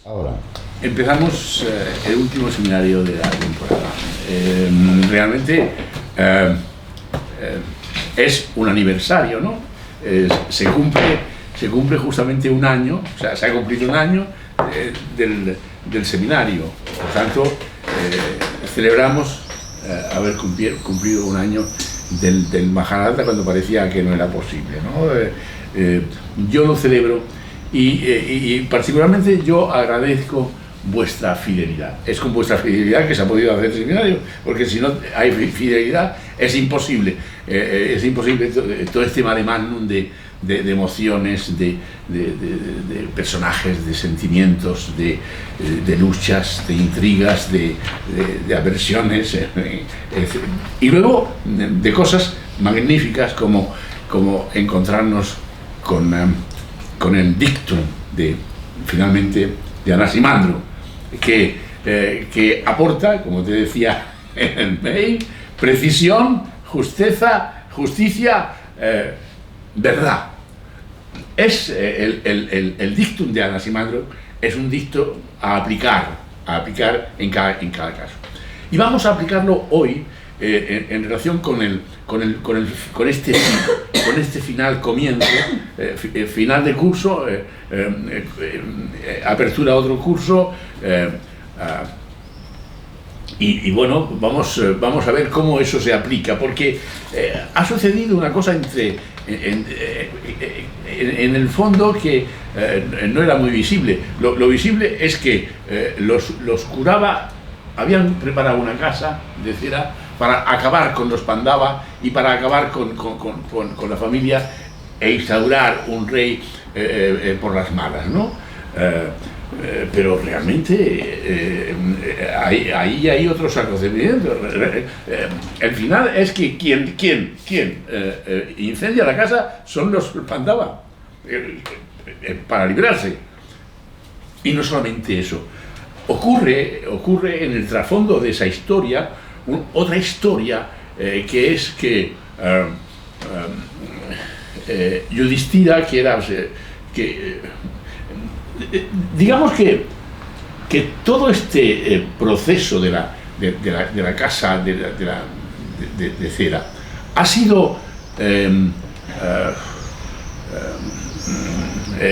Ahora. Empezamos el último seminario de la temporada. Realmente es un aniversario, ¿no? Se cumple justamente un año, o sea, se ha cumplido un año del seminario. Por tanto, celebramos haber cumplido un año del Mahanata cuando parecía que no era posible, ¿no? Yo lo celebro y particularmente yo agradezco vuestra fidelidad. Es con vuestra fidelidad que se ha podido hacer el seminario, porque si no hay fidelidad es imposible todo este mare magnum de emociones, de personajes, de sentimientos, de luchas, de intrigas, de aversiones, y luego de cosas magníficas como encontrarnos con el dictum finalmente de Anaximandro, que aporta, como te decía en el mail, precisión, justicia, verdad. Es el dictum de Anaximandro es un dictum a aplicar en cada caso. Y vamos a aplicarlo hoy en relación con este comienzo, final de curso, apertura a otro curso, y bueno, vamos a ver cómo eso se aplica, porque ha sucedido una cosa en el fondo que no era muy visible. Lo visible es que los Kurava habían preparado una casa de cera para acabar con los Pandava y para acabar con la familia e instaurar un rey por las malas, ¿no? Pero realmente ahí hay otros acontecimientos. El final es que quien incendia la casa son los Pandava para librarse. Y no solamente eso, ocurre en el trasfondo de esa historia otra historia, que es que Yudhishthira, digamos que todo este proceso de la casa de cera ha sido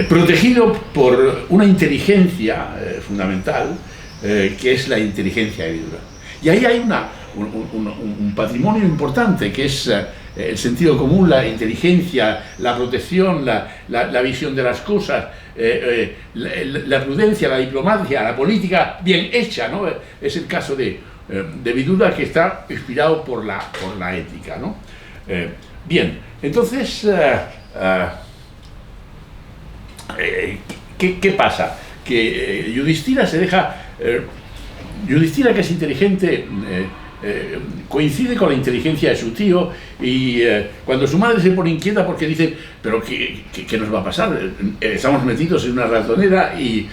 protegido por una inteligencia fundamental, que es la inteligencia de Vidura. Y ahí hay un patrimonio importante, que es el sentido común, la inteligencia, la protección, la visión de las cosas, la prudencia, la diplomacia, la política bien hecha, ¿no? Es el caso de Vidura, que está inspirado por la ética, ¿no? Bien, entonces, ¿qué pasa? Que Yudhishthira se deja... Yudhishthira, que es inteligente, coincide con la inteligencia de su tío, y cuando su madre se pone inquieta porque dice, pero ¿qué nos va a pasar? Estamos metidos en una ratonera, y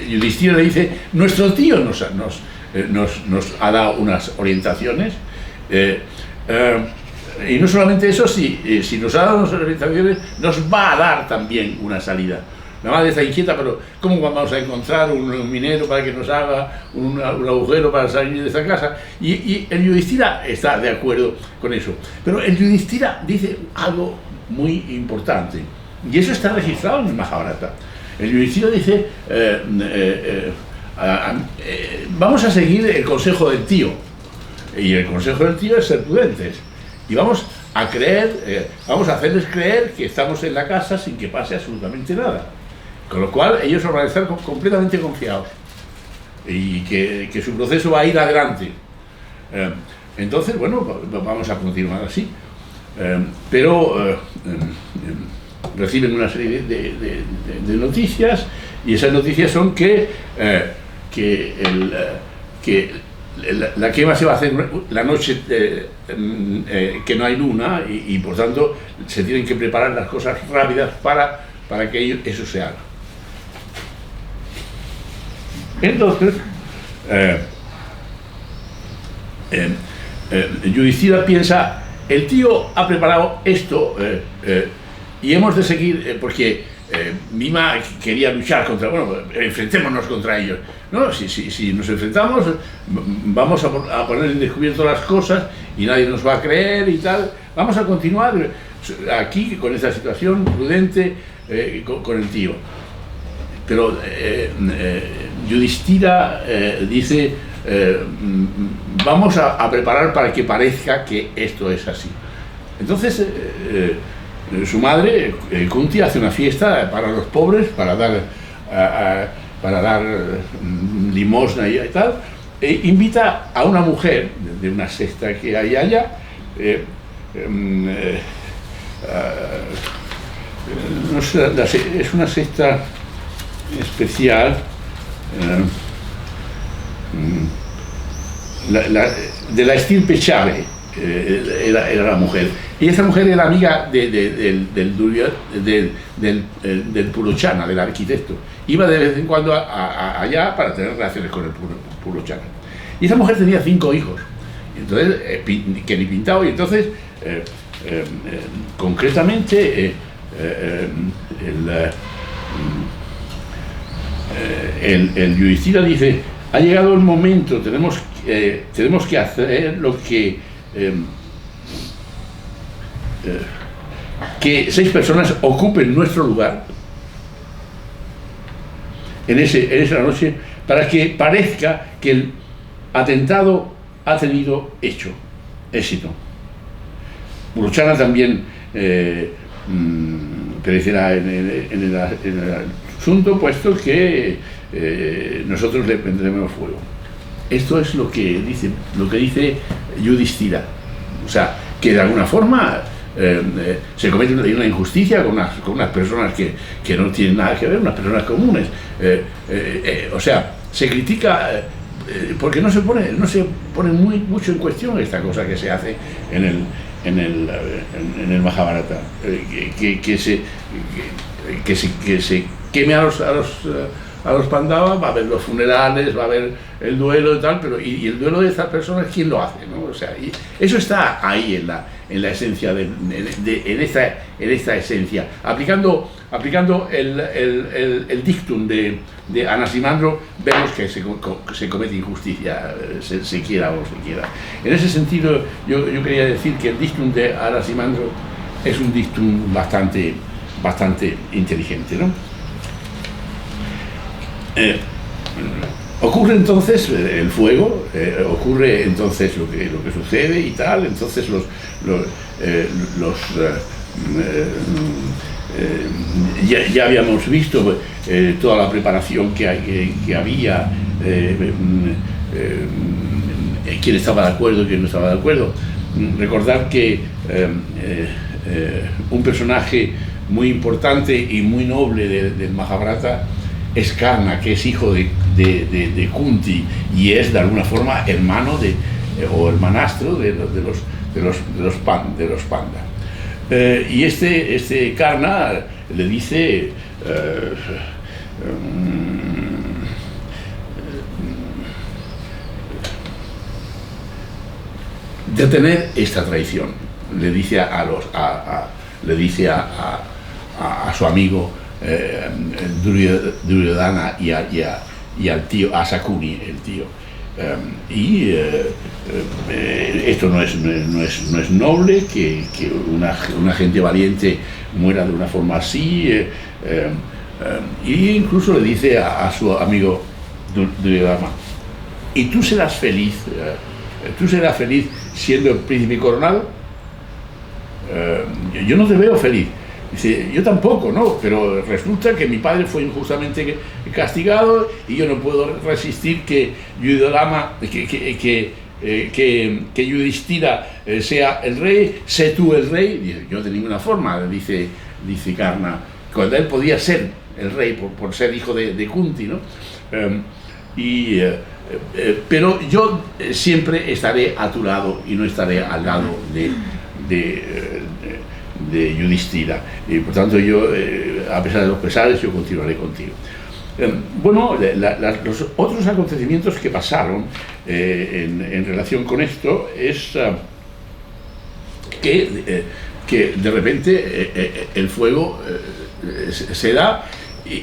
Yudhishthira le dice, nuestro tío nos ha dado unas orientaciones, y no solamente eso, si nos ha dado unas orientaciones, nos va a dar también una salida. La madre está inquieta, pero ¿cómo vamos a encontrar un minero para que nos haga un agujero para salir de esta casa? Y el Yudhishthira está de acuerdo con eso. Pero el Yudhishthira dice algo muy importante, y eso está registrado en el Mahabharata. El Yudhishthira dice, vamos a seguir el consejo del tío, y el consejo del tío es ser prudentes, y vamos a hacerles creer que estamos en la casa sin que pase absolutamente nada. Con lo cual ellos van a estar completamente confiados y que su proceso va a ir adelante. Entonces, bueno, vamos a continuar así. Pero reciben una serie de noticias, y esas noticias son que la quema se va a hacer la noche que no hay luna, y por tanto se tienen que preparar las cosas rápidas para que eso se haga. Entonces, Yudhishthira piensa, el tío ha preparado esto, y hemos de seguir, porque Mima quería luchar contra, bueno, enfrentémonos contra ellos. No, si nos enfrentamos, vamos a poner en descubierto las cosas y nadie nos va a creer y tal. Vamos a continuar aquí con esta situación prudente con el tío. Pero Yudhishthira dice, vamos a preparar para que parezca que esto es así. Entonces, su madre, Kunti, hace una fiesta para los pobres, para dar limosna y tal, e invita a una mujer de una secta que hay allá, no sé, es una secta especial, de la estirpe Chave, era la mujer. Y esa mujer era amiga del Purochana, del arquitecto. Iba de vez en cuando allá para tener relaciones con el Purochana. Y esa mujer tenía 5 hijos. Entonces, que ni pintado. Y entonces, concretamente, el Yudhishthira dice: ha llegado el momento, tenemos que hacer lo que 6 personas ocupen nuestro lugar en esa noche, para que parezca que el atentado ha tenido éxito. Purochana también perecerá en el asunto, puesto que nosotros le prendremos fuego. Esto es lo que dice Yudhishthira. O sea, que de alguna forma se comete una injusticia con unas personas que no tienen nada que ver, unas personas comunes. O sea, se critica porque no se pone mucho en cuestión esta cosa que se hace en el Mahabharata, que se queme a los Pandavas. Va a haber los funerales, va a haber el duelo y tal, pero y el duelo de estas personas, ¿quién lo hace, no? O sea, y eso está ahí en la esencia en esta esencia, aplicando el dictum de Anaximandro. Vemos que se comete injusticia, se quiera o no se quiera. En ese sentido, yo quería decir que el dictum de Anaximandro es un dictum bastante inteligente, ¿no? Ocurre entonces el fuego, ocurre entonces lo que sucede y tal. Entonces ya habíamos visto toda la preparación que había, quién estaba de acuerdo y quién no estaba de acuerdo. Recordar que un personaje muy importante y muy noble del Mahabharata es Karna, que es hijo de Kunti y es de alguna forma hermano o hermanastro de los Pandas. Y este Karna le dice detener esta traición. Le dice a su amigo Duryodhana y al tío, a Sakuni, el tío. Esto no es noble, que una gente valiente muera de una forma así. Y incluso le dice a su amigo Duryodhana: ¿y tú serás feliz siendo el príncipe coronado? Yo no te veo feliz. Dice: yo tampoco, ¿no? Pero resulta que mi padre fue injustamente castigado y yo no puedo resistir que Yudhishthira sea el rey. Sé tú el rey. Dice: yo de ninguna forma, dice Karna, cuando él podía ser el rey por ser hijo de Kunti, ¿no? Pero yo siempre estaré a tu lado y no estaré al lado de Yudhishthira, y por tanto yo, a pesar de los pesares, yo continuaré contigo. Bueno, los otros acontecimientos que pasaron en relación con esto es que de repente el fuego se da.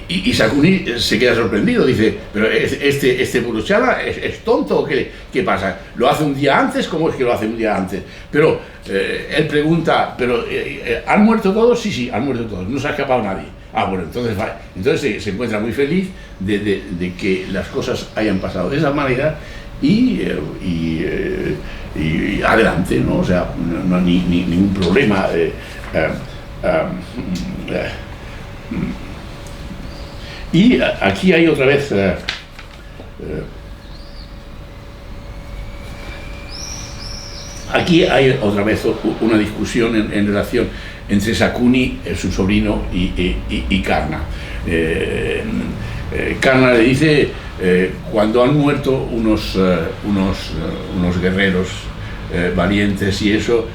Y Sakuni se queda sorprendido, dice, pero este Purusharma es tonto, ¿o qué pasa? ¿Lo hace un día antes? ¿Cómo es que lo hace un día antes? Pero él pregunta, ¿pero han muerto todos? Sí, han muerto todos, no se ha escapado nadie. Bueno, entonces se encuentra muy feliz de que las cosas hayan pasado de esa manera y adelante, ¿no? O sea, no hay ningún problema. Y aquí hay otra vez una discusión en relación entre Sakuni, su sobrino, y Karna. Karna le dice, cuando han muerto unos guerreros valientes y eso,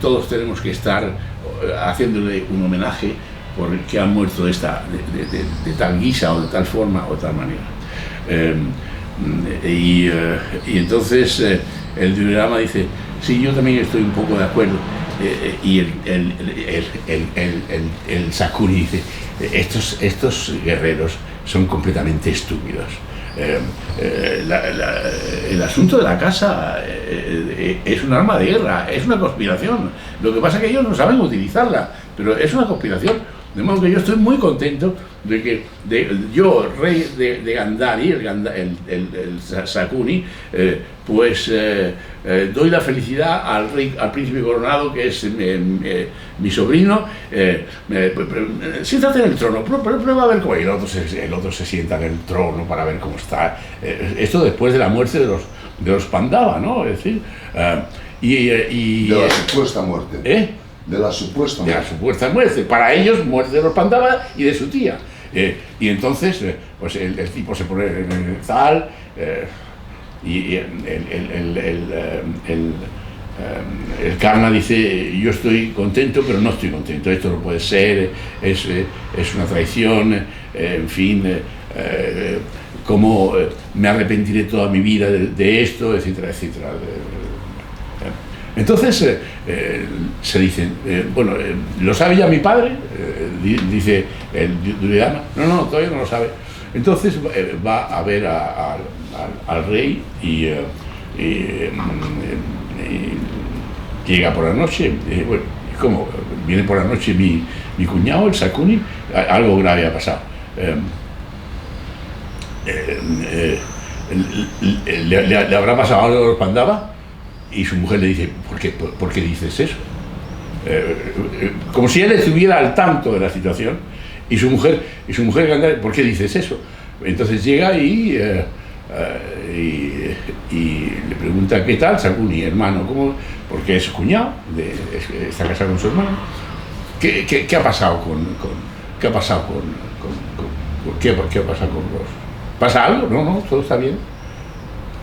todos tenemos que estar haciéndole un homenaje porque han muerto de tal guisa o de tal forma o de tal manera. Y entonces el Duryodhana dice, sí, yo también estoy un poco de acuerdo. Y el Sakuni dice, estos guerreros son completamente estúpidos. El asunto de la casa es un arma de guerra, es una conspiración. Lo que pasa es que ellos no saben utilizarla, pero es una conspiración. De modo que yo estoy muy contento de que yo, rey de Gandhari, el Sakuni, doy la felicidad al príncipe coronado, que es mi sobrino. Siéntate en el trono, prueba a ver cómo. Y el otro se sienta en el trono para ver cómo está. Esto después de la muerte de los Pandava, ¿no? Es decir, de la supuesta muerte. De la supuesta muerte. Para ellos, muerte de los Pandava y de su tía. Y entonces, pues el tipo se pone en el tal, y el Karna dice, yo estoy contento, pero no estoy contento, esto no puede ser, es una traición, en fin, cómo me arrepentiré toda mi vida de esto, etcétera, etcétera. Entonces se dicen, ¿lo sabe ya mi padre? Dice el Duryodhana. No, todavía no lo sabe. Entonces va a ver al rey y llega por la noche. ¿Cómo? Viene por la noche mi cuñado, el Sakuni, algo grave ha pasado. ¿Le habrá pasado algo a los Pandava? Y su mujer le dice, ¿por qué dices eso? Como si él estuviera al tanto de la situación, y su mujer Gandhari, ¿por qué dices eso? Entonces llega y le pregunta, ¿qué tal, Sakuni, hermano? ¿Cómo? Porque es su cuñado, está casado con su hermano. ¿Qué ha pasado qué ha pasado con los? ¿Pasa algo? No, todo está bien.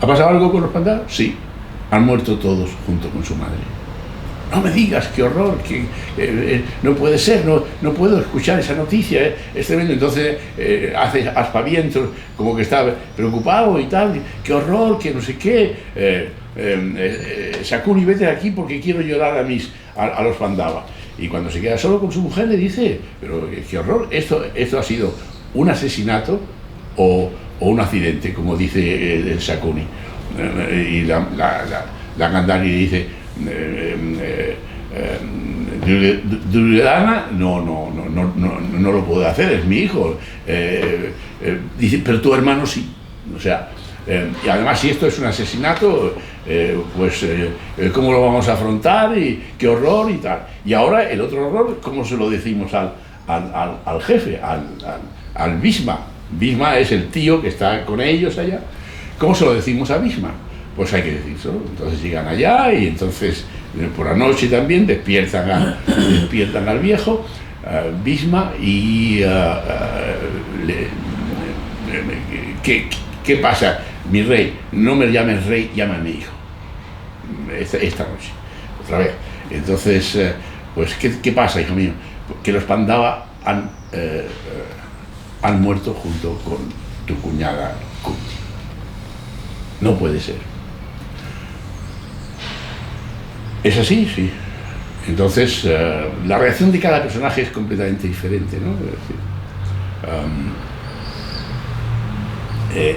¿Ha pasado algo con los Pandavas? Sí. Han muerto todos junto con su madre. No me digas, qué horror, no puede ser, no puedo escuchar esa noticia, es tremendo. Entonces hace aspavientos, como que está preocupado y tal, qué horror, que no sé qué. Sakuni, vete de aquí porque quiero llorar a los Pandava. Y cuando se queda solo con su mujer le dice, pero qué horror, esto ha sido un asesinato o un accidente, como dice el Sakuni. Y la Gandhari dice, Duryodhana no lo puede hacer, es mi hijo. Dice, pero tu hermano sí. O sea, y además si esto es un asesinato, ¿cómo lo vamos a afrontar? Y qué horror y tal. Y ahora el otro horror, ¿cómo se lo decimos al jefe, al Bhishma? Bhishma es el tío que está con ellos allá. ¿Cómo se lo decimos a Bhishma? Pues hay que decirlo. Entonces llegan allá y entonces por la noche también despiertan al viejo Bhishma y ¿qué pasa? Mi rey, no me llames rey, llámame hijo. Esta noche, otra vez. Entonces, pues ¿qué pasa, hijo mío? Que los Pandava han muerto junto con tu cuñada Kunti. No puede ser. ¿Es así? Sí. Entonces, la reacción de cada personaje es completamente diferente, ¿no? Es decir,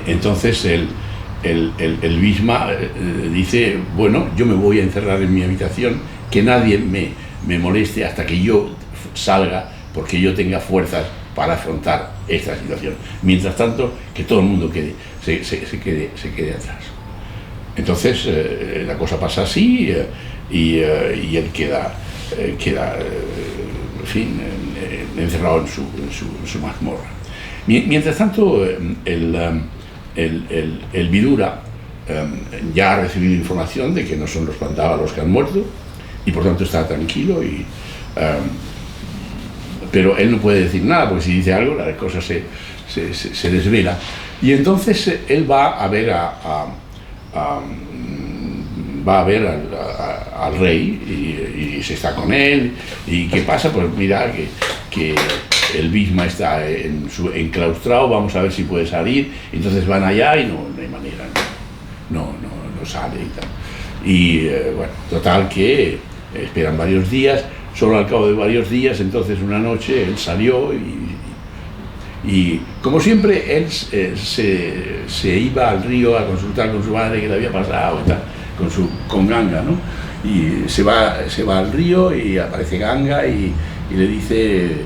entonces el Bhishma dice, bueno, yo me voy a encerrar en mi habitación, que nadie me moleste hasta que yo salga, porque yo tenga fuerzas para afrontar esta situación. Mientras tanto, que todo el mundo se quede atrás. Entonces, la cosa pasa así y él queda en fin, encerrado en su mazmorra. Mientras tanto, el Vidura ya ha recibido información de que no son los Pandavas los que han muerto y por tanto está tranquilo, pero él no puede decir nada, porque si dice algo la cosa se desvela, y entonces él va a ver al rey y se está con él. ¿Y qué pasa? Pues mira que el Bhishma está enclaustrado, vamos a ver si puede salir. Entonces van allá y no hay manera, no sale y tal. Y bueno, total que esperan varios días. Solo al cabo de varios días, entonces una noche él salió y como siempre él se iba al río a consultar con su madre qué le había pasado y tal, con Ganga, ¿no? Y se va al río y aparece Ganga y le dice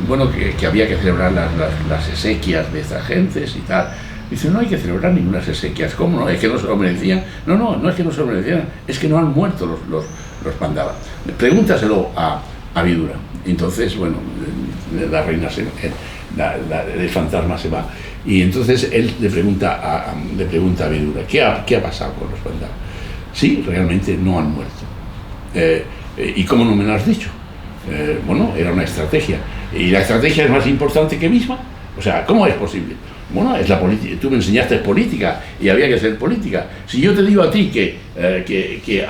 bueno, que había que celebrar las exequias de estas gentes y tal. Dice, no hay que celebrar ninguna exequias. ¿Cómo no? ¿Es que no se lo merecían? No es que no se lo merecían, es que no han muerto los Pandavas. Pregúntaselo a Vidura. Entonces, bueno, la reina el fantasma se va. Y entonces él le pregunta a Vidura, ¿qué ha pasado con los Pandavas? Sí, realmente no han muerto. ¿Y cómo no me lo has dicho? Bueno, era una estrategia. ¿Y la estrategia es más importante que misma? O sea, ¿cómo es posible? Bueno, es la política. Tú me enseñaste política y había que hacer política. Si yo te digo a ti que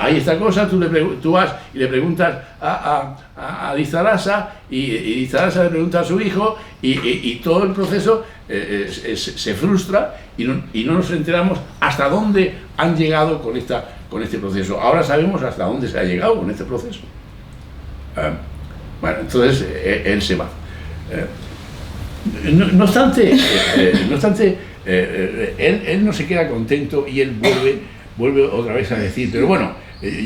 hay esta cosa, tú vas y le preguntas a Dhritarashtra y Dhritarashtra le pregunta a su hijo y todo el proceso se frustra y no nos enteramos hasta dónde han llegado con este proceso. Ahora sabemos hasta dónde se ha llegado con este proceso. Bueno, entonces él se va. No obstante, él no se queda contento y él vuelve otra vez a decir, pero bueno,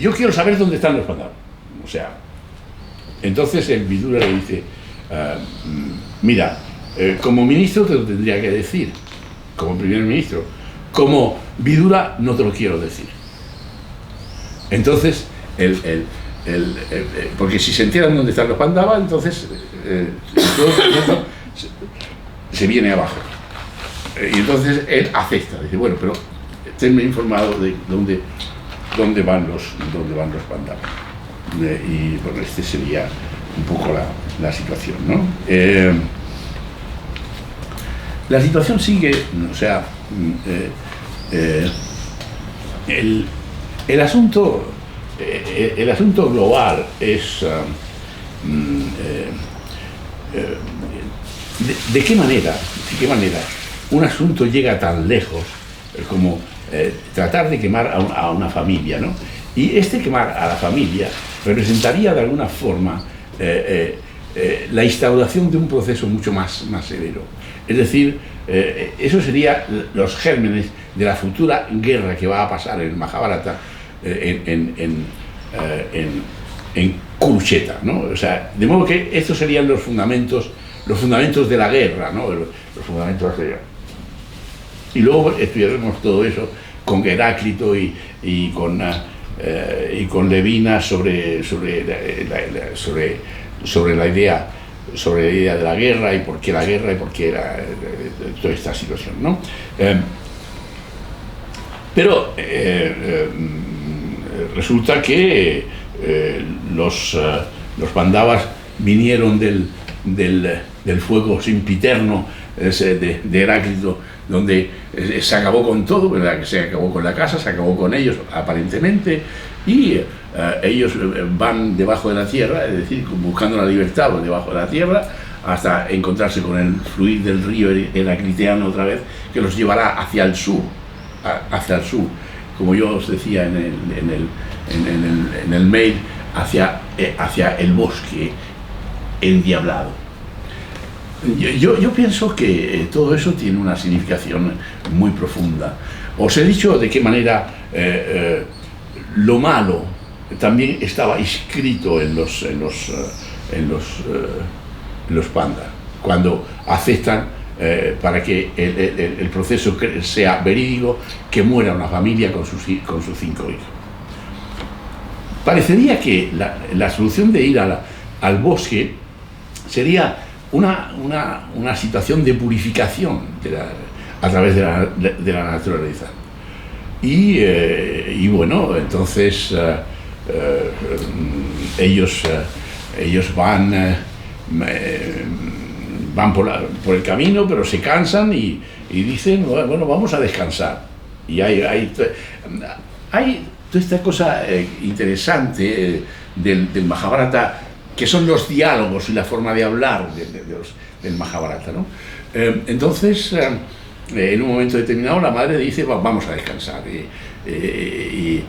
yo quiero saber dónde están los Pandavas. O sea, entonces el Vidura le dice, mira, como ministro te lo tendría que decir, como primer ministro, como Vidura no te lo quiero decir. Entonces, porque si se enteran dónde están los Pandavas, entonces todo se viene abajo. Y entonces él acepta, dice, bueno, pero tenme informado de dónde van los Pandavas. Y bueno, este sería un poco la situación, ¿no? La situación sigue, o sea, el asunto global es ¿de qué manera un asunto llega tan lejos como tratar de quemar a una familia, ¿no? Y quemar a la familia representaría de alguna forma la instauración de un proceso mucho más severo. Es decir, eso sería los gérmenes de la futura guerra que va a pasar en el Mahabharata en Kurukshetra, ¿no? O sea, de modo que estos serían los fundamentos de la guerra, ¿no? Los fundamentos de la guerra. Y luego estudiaremos todo eso con Heráclito y con Levinas sobre la idea de la guerra y por qué la guerra y por qué era toda esta situación, ¿no? Pero resulta que los Pandavas vinieron del fuego sempiterno de Heráclito, donde se acabó con todo, ¿verdad? Que se acabó con la casa, se acabó con ellos aparentemente, y ellos van debajo de la tierra, es decir, buscando la libertad debajo de la tierra, hasta encontrarse con el fluir del río heracliteano otra vez, que los llevará hacia el sur, como yo os decía en el mail, hacia el bosque endiablado. Yo pienso que todo eso tiene una significación muy profunda. Os he dicho de qué manera lo malo también estaba inscrito en los pandas, cuando aceptan para que el proceso sea verídico, que muera una familia con sus 5 hijos. Parecería que la solución de ir al bosque sería una situación de purificación a través de la naturaleza. Y bueno, entonces ellos van por el camino, pero se cansan y dicen, bueno, vamos a descansar. Y hay toda esta cosa interesante del Mahabharata, que son los diálogos y la forma de hablar del Mahabharata, ¿no? Entonces, en un momento determinado, la madre dice, vamos a descansar. Y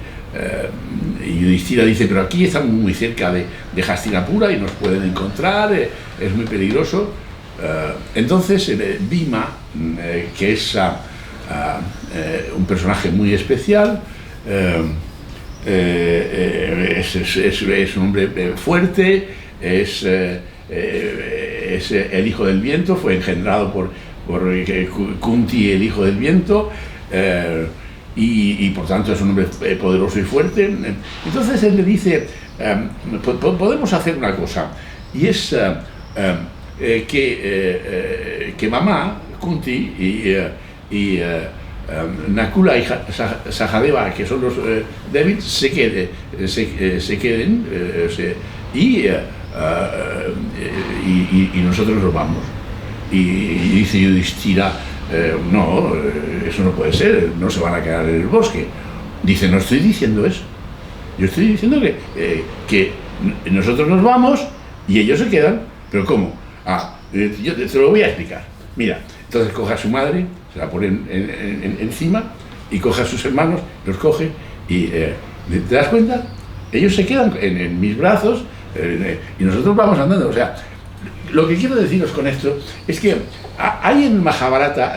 Yudhishthira dice, pero aquí estamos muy cerca de Hastinapura y nos pueden encontrar, es muy peligroso. Entonces, Bhima, que es un personaje muy especial, es un hombre fuerte, es el hijo del viento, fue engendrado por Kunti, el hijo del viento, y por tanto es un hombre poderoso y fuerte. Entonces él le dice, podemos hacer una cosa, y es que mamá, Kunti y Nakula y Sahadeva, que son los débiles, se queden y nosotros nos vamos. Y dice Yudhishthira, no, eso no puede ser, no se van a quedar en el bosque. Dice, no estoy diciendo eso, yo estoy diciendo que nosotros nos vamos y ellos se quedan. ¿Pero cómo? Yo te lo voy a explicar. Mira, entonces coge a su madre, se la pone encima, y coge a sus hermanos, los coge y ¿te das cuenta? Ellos se quedan en mis brazos y nosotros vamos andando. O sea, lo que quiero deciros con esto es que hay en Mahabharata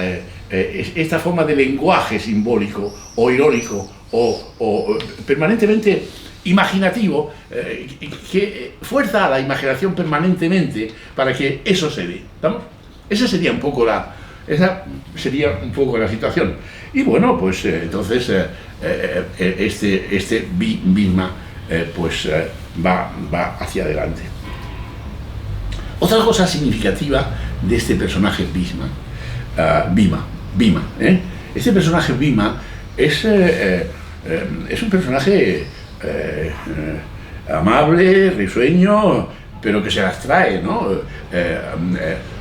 esta forma de lenguaje simbólico o irónico o permanentemente imaginativo, que fuerza a la imaginación permanentemente para que eso se dé. ¿Estamos? Esa sería un poco la situación. Y bueno, pues entonces este Bhima pues va hacia adelante. Otra cosa significativa de este personaje Bhima, este personaje Bhima es un personaje amable, risueño, pero que se las trae, ¿no?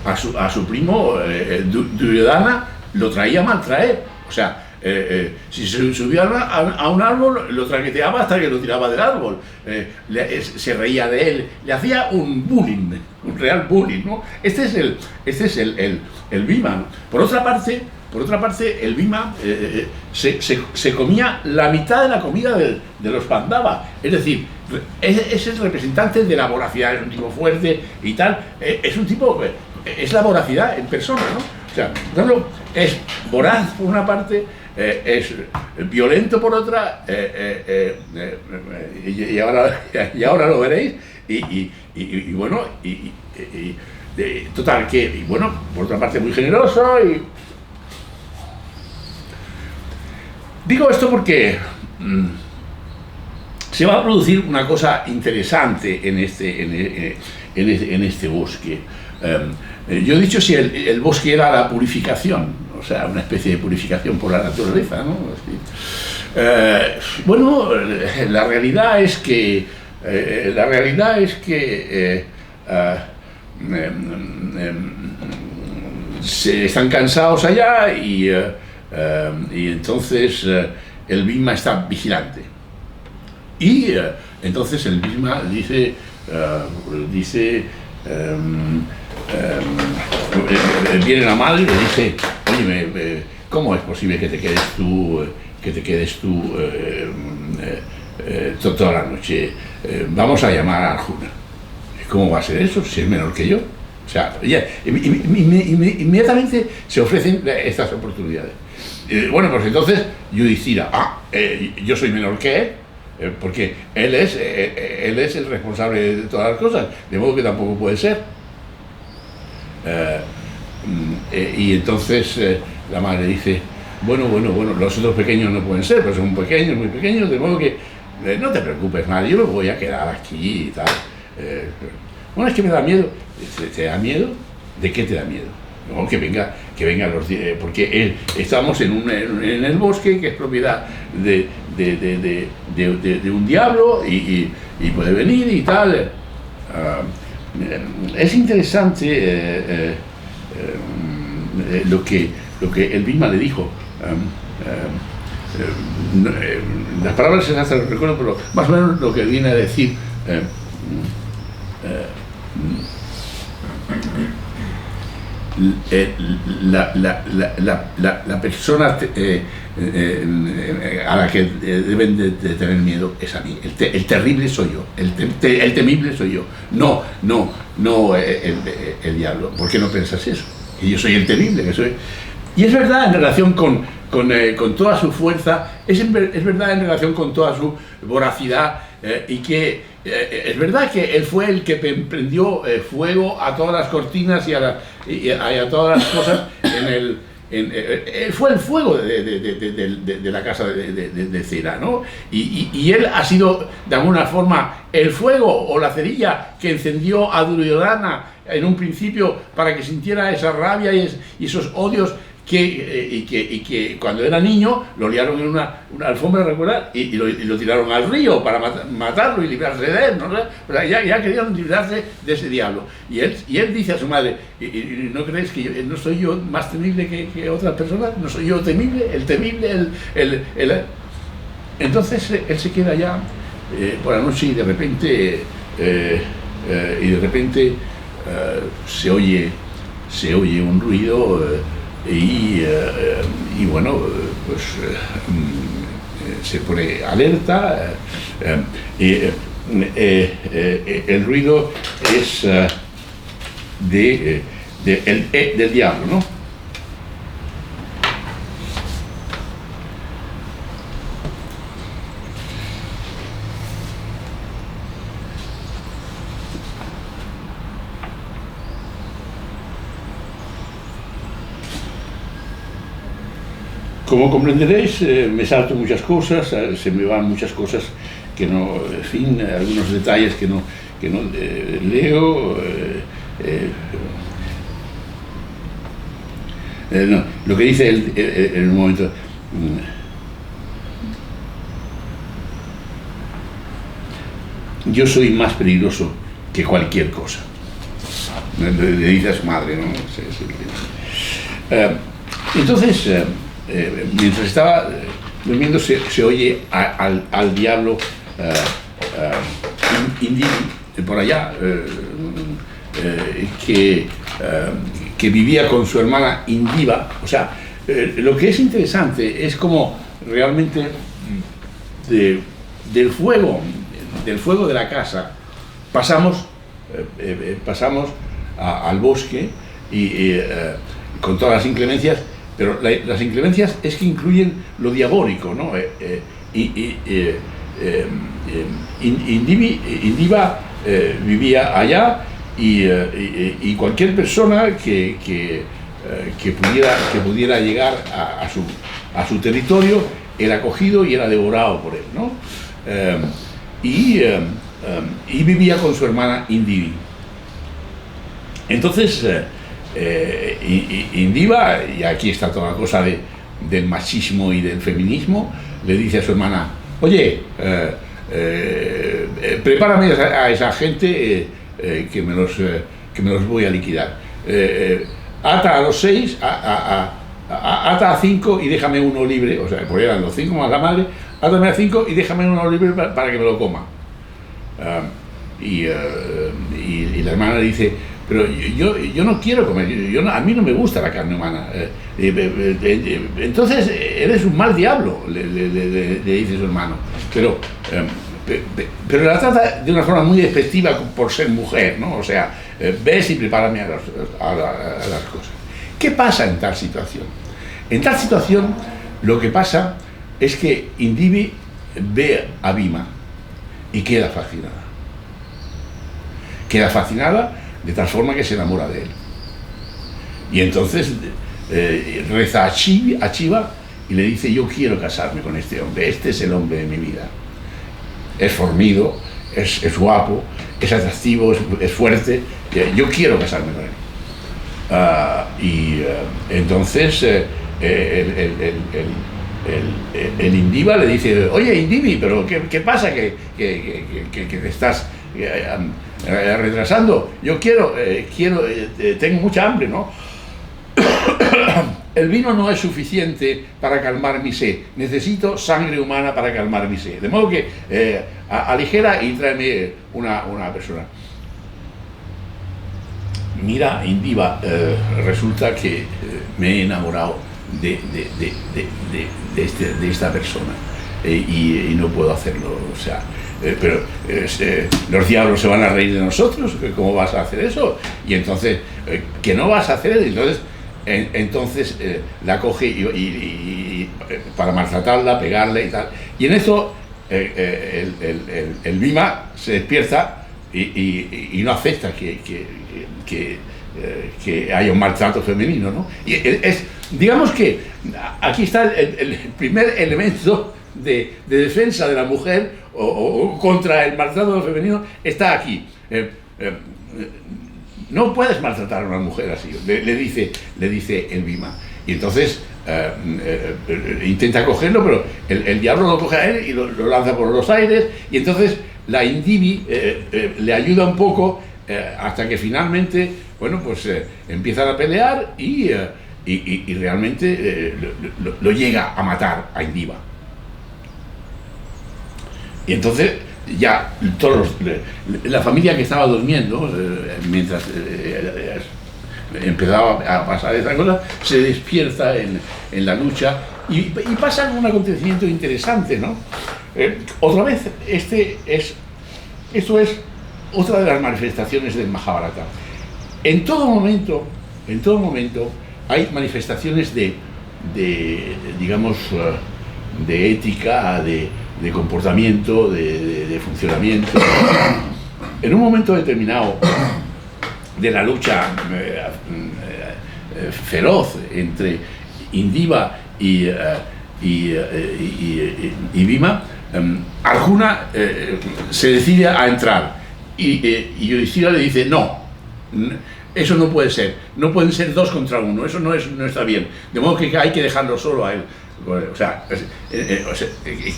A su primo Duryodhana lo traía mal traer. O sea, si se subía a un árbol, lo traqueteaba hasta que lo tiraba del árbol. Se reía de él, le hacía un bullying, un real bullying, ¿no? Este es el Bhima. Por otra parte, el Bhima se comía la mitad de la comida de los Pandava. Es decir, es el representante de la voracidad, es un tipo fuerte y tal. Es un tipo, es la voracidad en persona, ¿no? O sea, es voraz por una parte, es violento por otra, y ahora lo veréis, y bueno, total, que, y bueno, por otra parte muy generoso. Y digo esto porque se va a producir una cosa interesante en este bosque. Yo he dicho si el bosque era la purificación, o sea, una especie de purificación por la naturaleza, ¿no? Bueno, la realidad es que están cansados allá y entonces el Bhima está vigilante. Y entonces el Bhima dice viene la madre y le dice, oye, ¿cómo es posible que te quedes tú toda la noche? vamos a llamar a Arjuna. ¿Cómo va a ser eso si es menor que yo? O sea, inmediatamente se ofrecen estas oportunidades. Bueno, pues entonces Yudhishthira, yo soy menor que él, porque él es el responsable de todas las cosas, de modo que tampoco puede ser. Y entonces la madre dice, bueno, los otros pequeños no pueden ser, pero son pequeños, muy pequeños, de modo que no te preocupes, madre, yo me voy a quedar aquí y tal. Bueno, es que me da miedo. ¿Te da miedo? ¿De qué te da miedo? No, que venga porque estamos en el bosque, que es propiedad de un diablo y puede venir y tal. Es interesante lo que el Bhishma le dijo. Las palabras exactas no recuerdo, pero más o menos lo que viene a decir. La persona a la que deben de tener miedo es a mí. El terrible soy yo, el temible soy yo, no el diablo. ¿Por qué no piensas eso? Que yo soy el temible, que soy... Y es verdad en relación con toda su fuerza, es verdad en relación con toda su voracidad, y que es verdad que él fue el que prendió fuego a todas las cortinas y a todas las cosas él fue el fuego de la casa de cera, ¿no? Y él ha sido de alguna forma el fuego o la cerilla que encendió a Duryodhana en un principio para que sintiera esa rabia y esos odios que cuando era niño lo liaron en una alfombra, ¿recuerdas? Y lo tiraron al río para matarlo y librarse de él, ¿no? O sea, ya querían librarse de ese diablo. Y él dice a su madre, ¿y no crees que no soy yo más temible que otras personas? ¿No soy yo temible? El temible, Entonces él se queda ya por la noche y de repente se oye un ruido. Y bueno, pues se pone alerta. El ruido es del diablo, ¿no? Como comprenderéis, me salto muchas cosas, se me van muchas cosas que no, en fin, algunos detalles que no leo. No, lo que dice él en un momento. Yo soy más peligroso que cualquier cosa. Le dice a su madre, ¿no? Entonces, mientras estaba durmiendo se oye al diablo por allá que vivía con su hermana Indiva. O sea, lo que es interesante es como realmente del fuego de la casa pasamos al bosque y con todas las inclemencias. Pero las inclemencias es que incluyen lo diabólico, ¿no? Indiva vivía allá y cualquier persona que pudiera llegar a su territorio era cogido y era devorado por él, ¿no? Y vivía con su hermana Indivi. Entonces, Indiva, y aquí está toda la cosa del machismo y del feminismo, le dice a su hermana, oye, prepárame a esa gente que me los voy a liquidar. Ata a los 6, ata a 5 y déjame uno libre, o sea, pues eran los 5 más la madre, átame a 5 y déjame uno libre para que me lo coma. Y la hermana le dice, pero yo no quiero comer, a mí no me gusta la carne humana. Entonces eres un mal diablo, le dice su hermano. Pero pero la trata de una forma muy despectiva por ser mujer, ¿no? O sea, ves y prepárame a las cosas. ¿Qué pasa en tal situación? En tal situación lo que pasa es que Indivi ve a Bhima y queda fascinada. Queda fascinada de tal forma que se enamora de él. Y entonces reza a Shiva y le dice: yo quiero casarme con este hombre, este es el hombre de mi vida. Es fornido, es guapo, es atractivo, es fuerte, yo quiero casarme con él. Entonces el Indiva le dice: oye, Indivi, pero ¿qué pasa que te estás retrasando? Yo tengo mucha hambre, ¿no? El vino no es suficiente para calmar mi sed, necesito sangre humana para calmar mi sed. De modo que aligera y tráeme una persona. Mira, Indiva, resulta que me he enamorado de esta persona y no puedo hacerlo, o sea, pero los diablos se van a reír de nosotros, ¿cómo vas a hacer eso? Y entonces, que no vas a hacer, entonces la coge y para maltratarla, pegarle y tal. Y en eso el Bhima se despierta y no acepta que haya un maltrato femenino, ¿no? Y digamos que aquí está el primer elemento de defensa de la mujer o contra el maltrato femenino, está aquí. No puedes maltratar a una mujer así, le dice el Bhima. Y entonces intenta cogerlo, pero el diablo lo coge a él y lo lanza por los aires, y entonces la Indivi le ayuda un poco hasta que finalmente, bueno, pues empiezan a pelear y realmente lo llega a matar a Indiva. Y entonces ya la familia que estaba durmiendo, mientras empezaba a pasar esa cosa, se despierta en la lucha y pasa un acontecimiento interesante, ¿no? Otra vez, esto es otra de las manifestaciones del Mahabharata. En todo momento hay manifestaciones de digamos, de ética, de comportamiento, de funcionamiento. En un momento determinado de la lucha feroz entre Indiva y Bhima, Arjuna se decide a entrar y Yudhishthira le dice: no, eso no puede ser, no pueden ser 2 contra 1, eso no está bien, de modo que hay que dejarlo solo a él. O sea,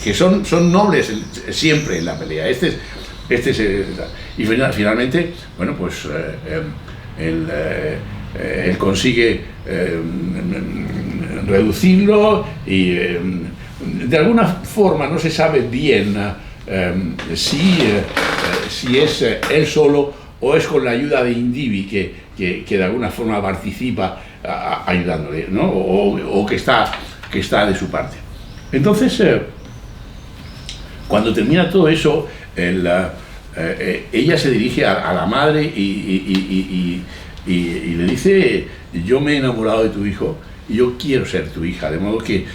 que son nobles siempre en la pelea. Y finalmente, bueno, pues él consigue reducirlo y de alguna forma no se sabe bien si es él solo o es con la ayuda de Indivi que de alguna forma participa ayudándole, ¿no? O que está de su parte. Entonces, cuando termina todo eso, ella se dirige a la madre y le dice: yo me he enamorado de tu hijo y yo quiero ser tu hija, de modo que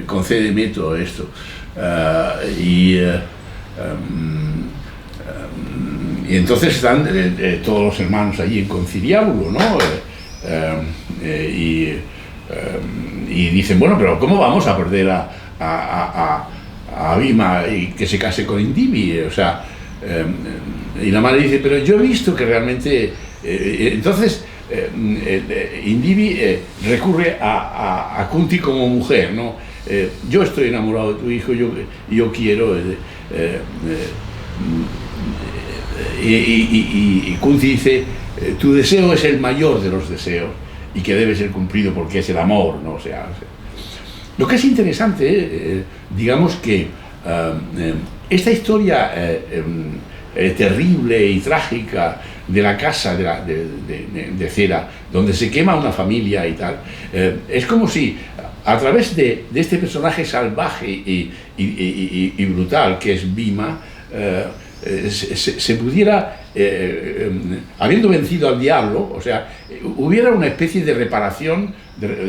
concédeme todo esto. Y entonces están todos los hermanos allí en conciliábulo, ¿no? Y dicen: bueno, pero ¿cómo vamos a perder a Bhima y que se case con Indivi? O sea, y la madre dice: pero yo he visto que realmente... entonces Indivi recurre a Kunti como mujer, ¿no? Yo estoy enamorado de tu hijo, yo quiero... y Kunti dice: tu deseo es el mayor de los deseos y que debe ser cumplido porque es el amor, ¿no? O sea, lo que es interesante, digamos que esta historia terrible y trágica de la casa de cera, donde se quema una familia y tal, es como si a través de este personaje salvaje y brutal que es Bhima, se pudiera, habiendo vencido al diablo, o sea, hubiera una especie de reparación,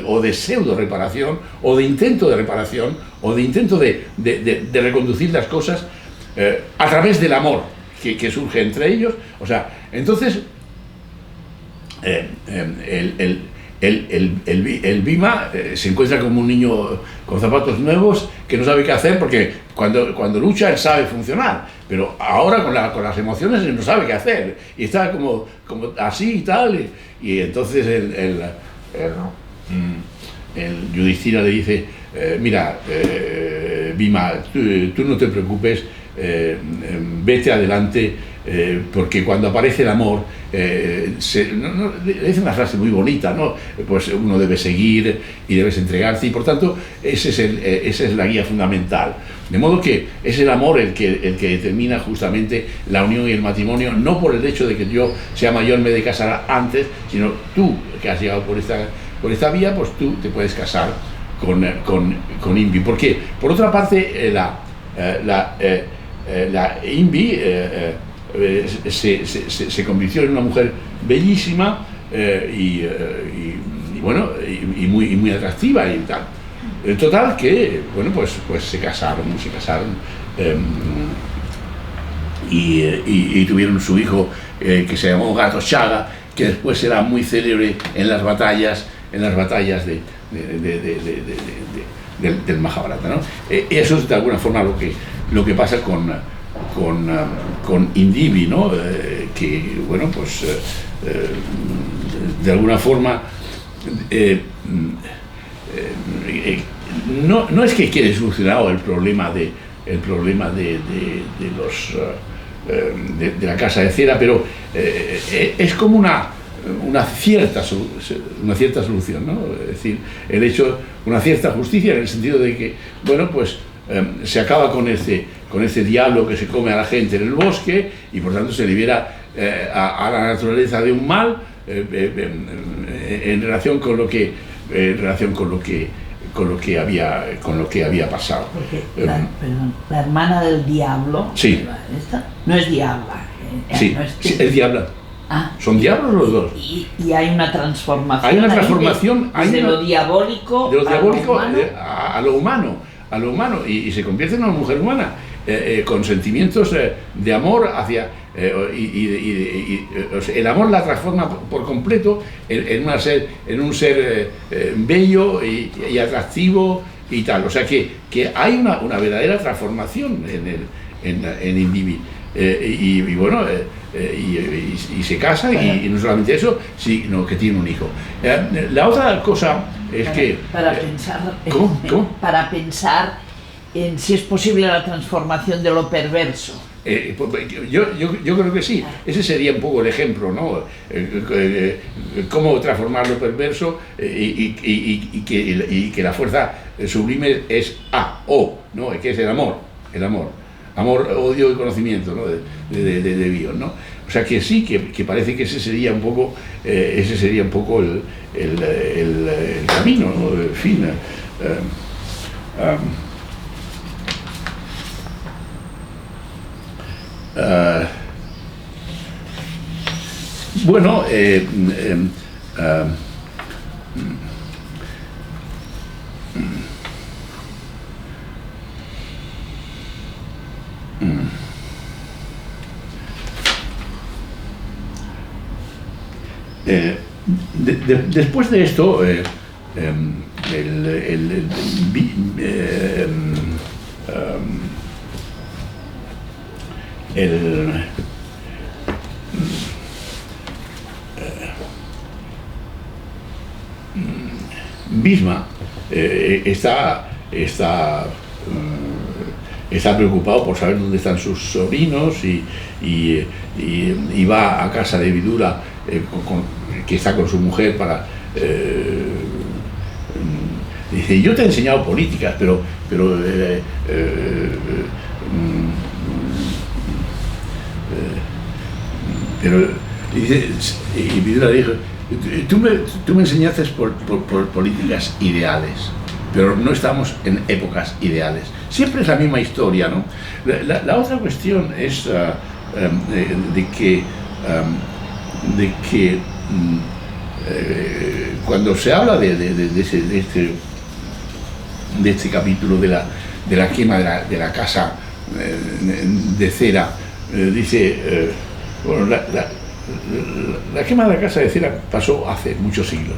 o de pseudo reparación, o de intento de reparación, o de intento de reconducir las cosas a través del amor que surge entre ellos. O sea, entonces el Bhima se encuentra como un niño con zapatos nuevos que no sabe qué hacer, porque cuando lucha él sabe funcionar, pero ahora con las emociones él no sabe qué hacer y está como así y tal, y entonces el Yudhishthira le dice, mira, Bhima, tú no te preocupes, vete adelante, porque cuando aparece el amor, le dice una frase muy bonita, ¿no? Pues uno debe seguir y debes entregarte, y por tanto esa es la guía fundamental. De modo que es el amor el que determina justamente la unión y el matrimonio, no por el hecho de que yo sea mayor me de casar antes, sino tú que has llegado por esta vía, pues tú te puedes casar con Invi. Porque por otra parte la Invi se convirtió en una mujer bellísima y muy atractiva y tal. En total que, bueno, pues se casaron y tuvieron su hijo que se llamó Gatotkacha, que después será muy célebre en las batallas del Mahabharata, ¿no? Eso es de alguna forma lo que pasa con Indivi, ¿no? Que, bueno, pues de alguna forma no es que quede solucionado el problema de la casa de cera, pero es como una cierta solución, ¿no? Es decir, una cierta justicia, en el sentido de que, bueno, pues se acaba con ese diablo que se come a la gente en el bosque, y por tanto se libera a la naturaleza de un mal en relación con lo que había pasado. Porque la hermana del diablo, sí, esta, no es diabla. Sí, no es diabla. Son diablos los dos. Y hay una transformación. Hay una transformación de lo diabólico a lo humano, y se convierte en una mujer humana, con sentimientos de amor hacia. El amor la transforma por completo en un ser bello y atractivo y tal. O sea que hay una verdadera transformación en Indivi. Y bueno, y se casa, y no solamente eso, sino que tiene un hijo. La otra cosa es para pensar en si es posible la transformación de lo perverso. Yo creo que sí. Ese sería un poco el ejemplo, ¿no? Cómo transformar lo perverso y que la fuerza sublime es O, ¿no? Que es el amor. Amor, odio y conocimiento, ¿no? de Bion, ¿no? O sea que sí, que parece que ese sería un poco el camino, ¿no? En fin. Bueno, después de esto, Bhishma está preocupado por saber dónde están sus sobrinos y va a casa de Vidura, que está con su mujer, dice: yo te he enseñado políticas, pero dice, y Vidura dijo: tú me enseñaste por políticas ideales, pero no estamos en épocas ideales. Siempre es la misma historia, ¿no? La otra cuestión es de que cuando se habla de este capítulo de la quema de la casa de cera, dice, bueno, la quema de la casa de cera pasó hace muchos siglos,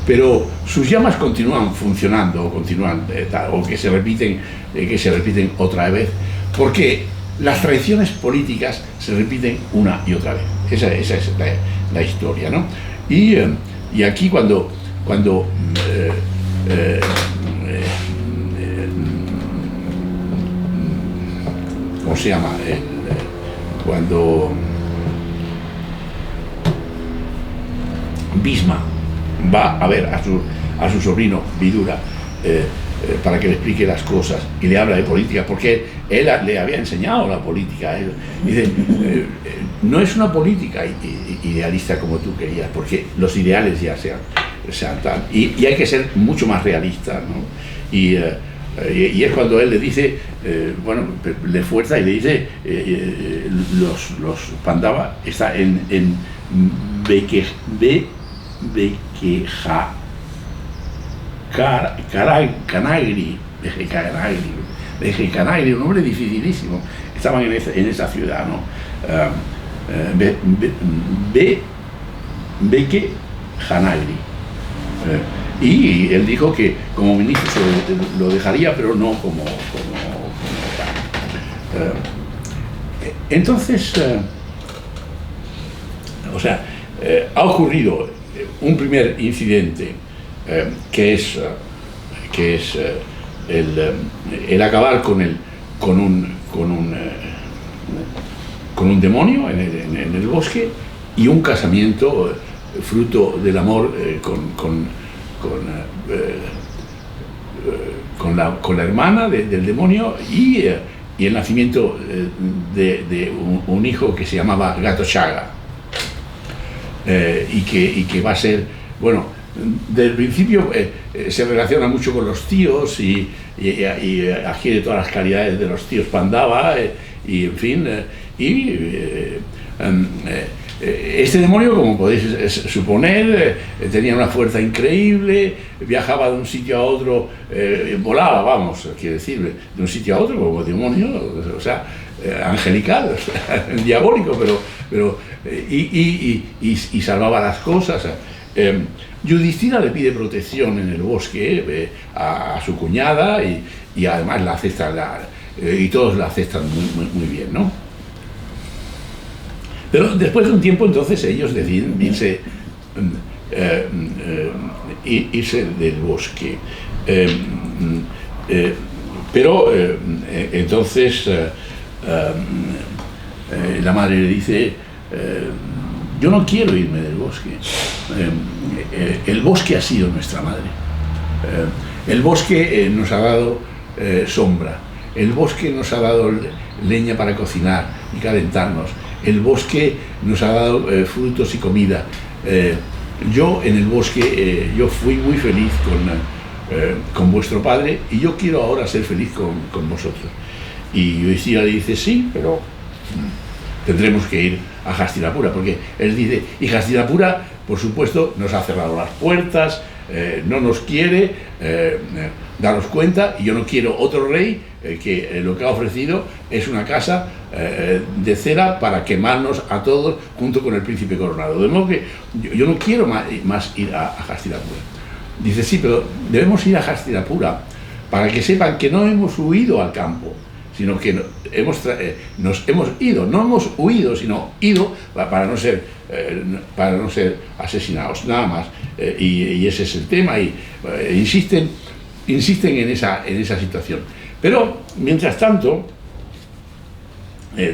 pero sus llamas continúan funcionando, o que se repiten otra vez, porque las traiciones políticas se repiten una y otra vez. Esa es la historia, ¿no? Y aquí cuando ¿cómo se llama? Cuando Bisma va a ver a su sobrino Vidura para que le explique las cosas y le habla de política, porque él le había enseñado la política. Dice, no es una política idealista como tú querías, porque los ideales ya sean tal, y hay que ser mucho más realista, ¿no? Y es cuando él le dice, bueno, le fuerza y le dice, los Pandava está en Canagri, un nombre dificilísimo. Estaban en esa ciudad, ¿no? Beke Hanagri. Y él dijo que como ministro lo dejaría, pero no como tal. Entonces, o sea, ha ocurrido un primer incidente que es el acabar con un demonio en el bosque, y un casamiento fruto del amor con la hermana del demonio, y el nacimiento de un hijo que se llamaba Gatochaga, y que va a ser, bueno, del principio se relaciona mucho con los tíos y adquiere todas las calidades de los tíos Pandava, y en fin, este demonio, como podéis suponer, tenía una fuerza increíble, viajaba de un sitio a otro, volaba, vamos, quiero decir, de un sitio a otro como demonio, o sea, angelical, o sea, diabólico, pero y salvaba las cosas. Yudhishthira le pide protección en el bosque a su cuñada, y además la acepta, y todos la aceptan muy bien, ¿no? Pero después de un tiempo, entonces ellos deciden irse del bosque. Pero entonces la madre le dice, yo no quiero irme del bosque. El bosque ha sido nuestra madre. El bosque nos ha dado sombra. El bosque nos ha dado leña para cocinar y calentarnos. El bosque nos ha dado frutos y comida. Yo en el bosque, yo fui muy feliz con vuestro padre, y yo quiero ahora ser feliz con vosotros. Y Yudhishthira le dice, sí, pero tendremos que ir a Hastinapura, porque él dice, y Hastinapura, por supuesto, nos ha cerrado las puertas, no nos quiere, daros cuenta, y yo no quiero otro rey que lo que ha ofrecido es una casa de cera para quemarnos a todos junto con el príncipe coronado. De modo que yo no quiero más ir a Hastinapura. Dice, sí, pero debemos ir a Hastinapura para que sepan que no hemos huido al campo, sino que nos hemos ido, no hemos huido, sino ido para no ser asesinados, nada más. Y ese es el tema, y insisten en esa situación. Pero mientras tanto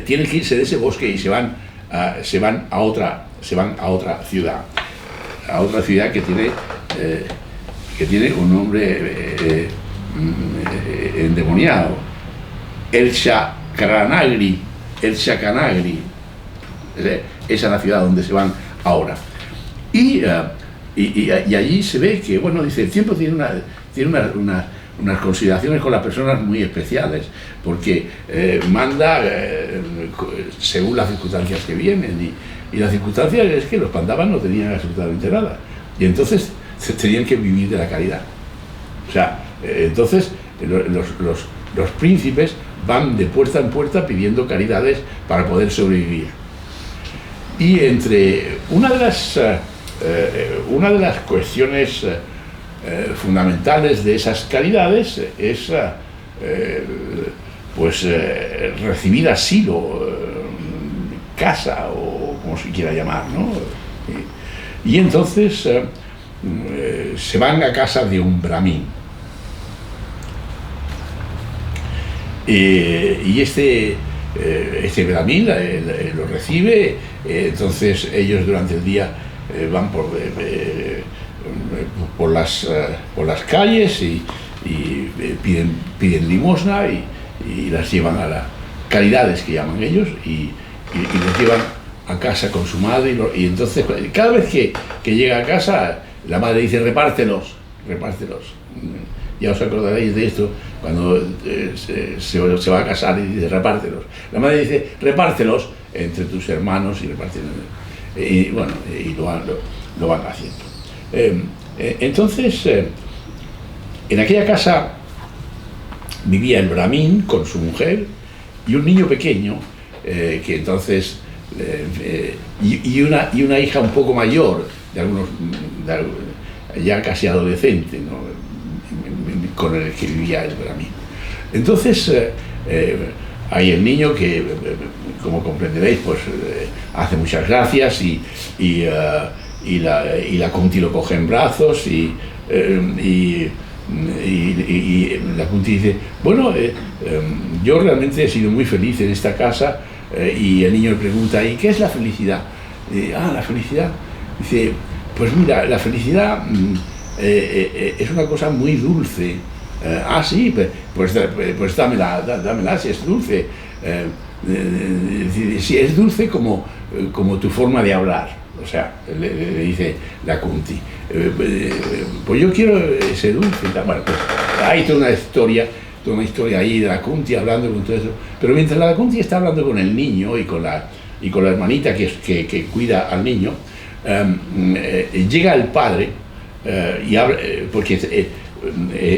tienen que irse de ese bosque y se van a otra ciudad, que tiene un nombre endemoniado, El Shakanagri. Esa es la ciudad donde se van ahora. Y allí se ve que, bueno, dice, el tiempo tiene tiene unas consideraciones con las personas muy especiales, porque manda según las circunstancias que vienen, y las circunstancias es que los Pandavas no tenían absolutamente nada, y entonces se tenían que vivir de la caridad. O sea, entonces los príncipes van de puerta en puerta pidiendo caridades para poder sobrevivir. Y entre una de las cuestiones fundamentales de esas caridades es recibir asilo, casa, o como se quiera llamar, ¿no? Y entonces se van a casa de un brahmin. Y este brahmin lo recibe. Entonces ellos durante el día van por las calles y piden limosna y las llevan a las caridades que llaman ellos, y las llevan a casa con su madre, y entonces cada vez que llega a casa la madre dice: repártelos. Ya os acordaréis de esto cuando se va a casar y dice: repártelos. La madre dice: repártelos entre tus hermanos, y lo van haciendo. Entonces, en aquella casa vivía el brahmin con su mujer y un niño pequeño, que entonces y una hija un poco mayor, ya casi adolescente, ¿no?, con el que vivía el brahmin. Entonces hay el niño que, como comprenderéis, pues hace muchas gracias, y la Kunti lo coge en brazos, y la Kunti dice: bueno, yo realmente he sido muy feliz en esta casa. Y el niño le pregunta: ¿y qué es la felicidad? La felicidad. Dice: pues mira, la felicidad es una cosa muy dulce. Sí, pues dámela si es dulce. Si es dulce como tu forma de hablar. O sea, le dice la Kunti: pues yo quiero ese dulce. Bueno, pues hay toda una historia ahí de la Kunti hablando con todo eso. Pero mientras la Kunti está hablando con el niño y con la hermanita que cuida al niño, llega el padre y habla, porque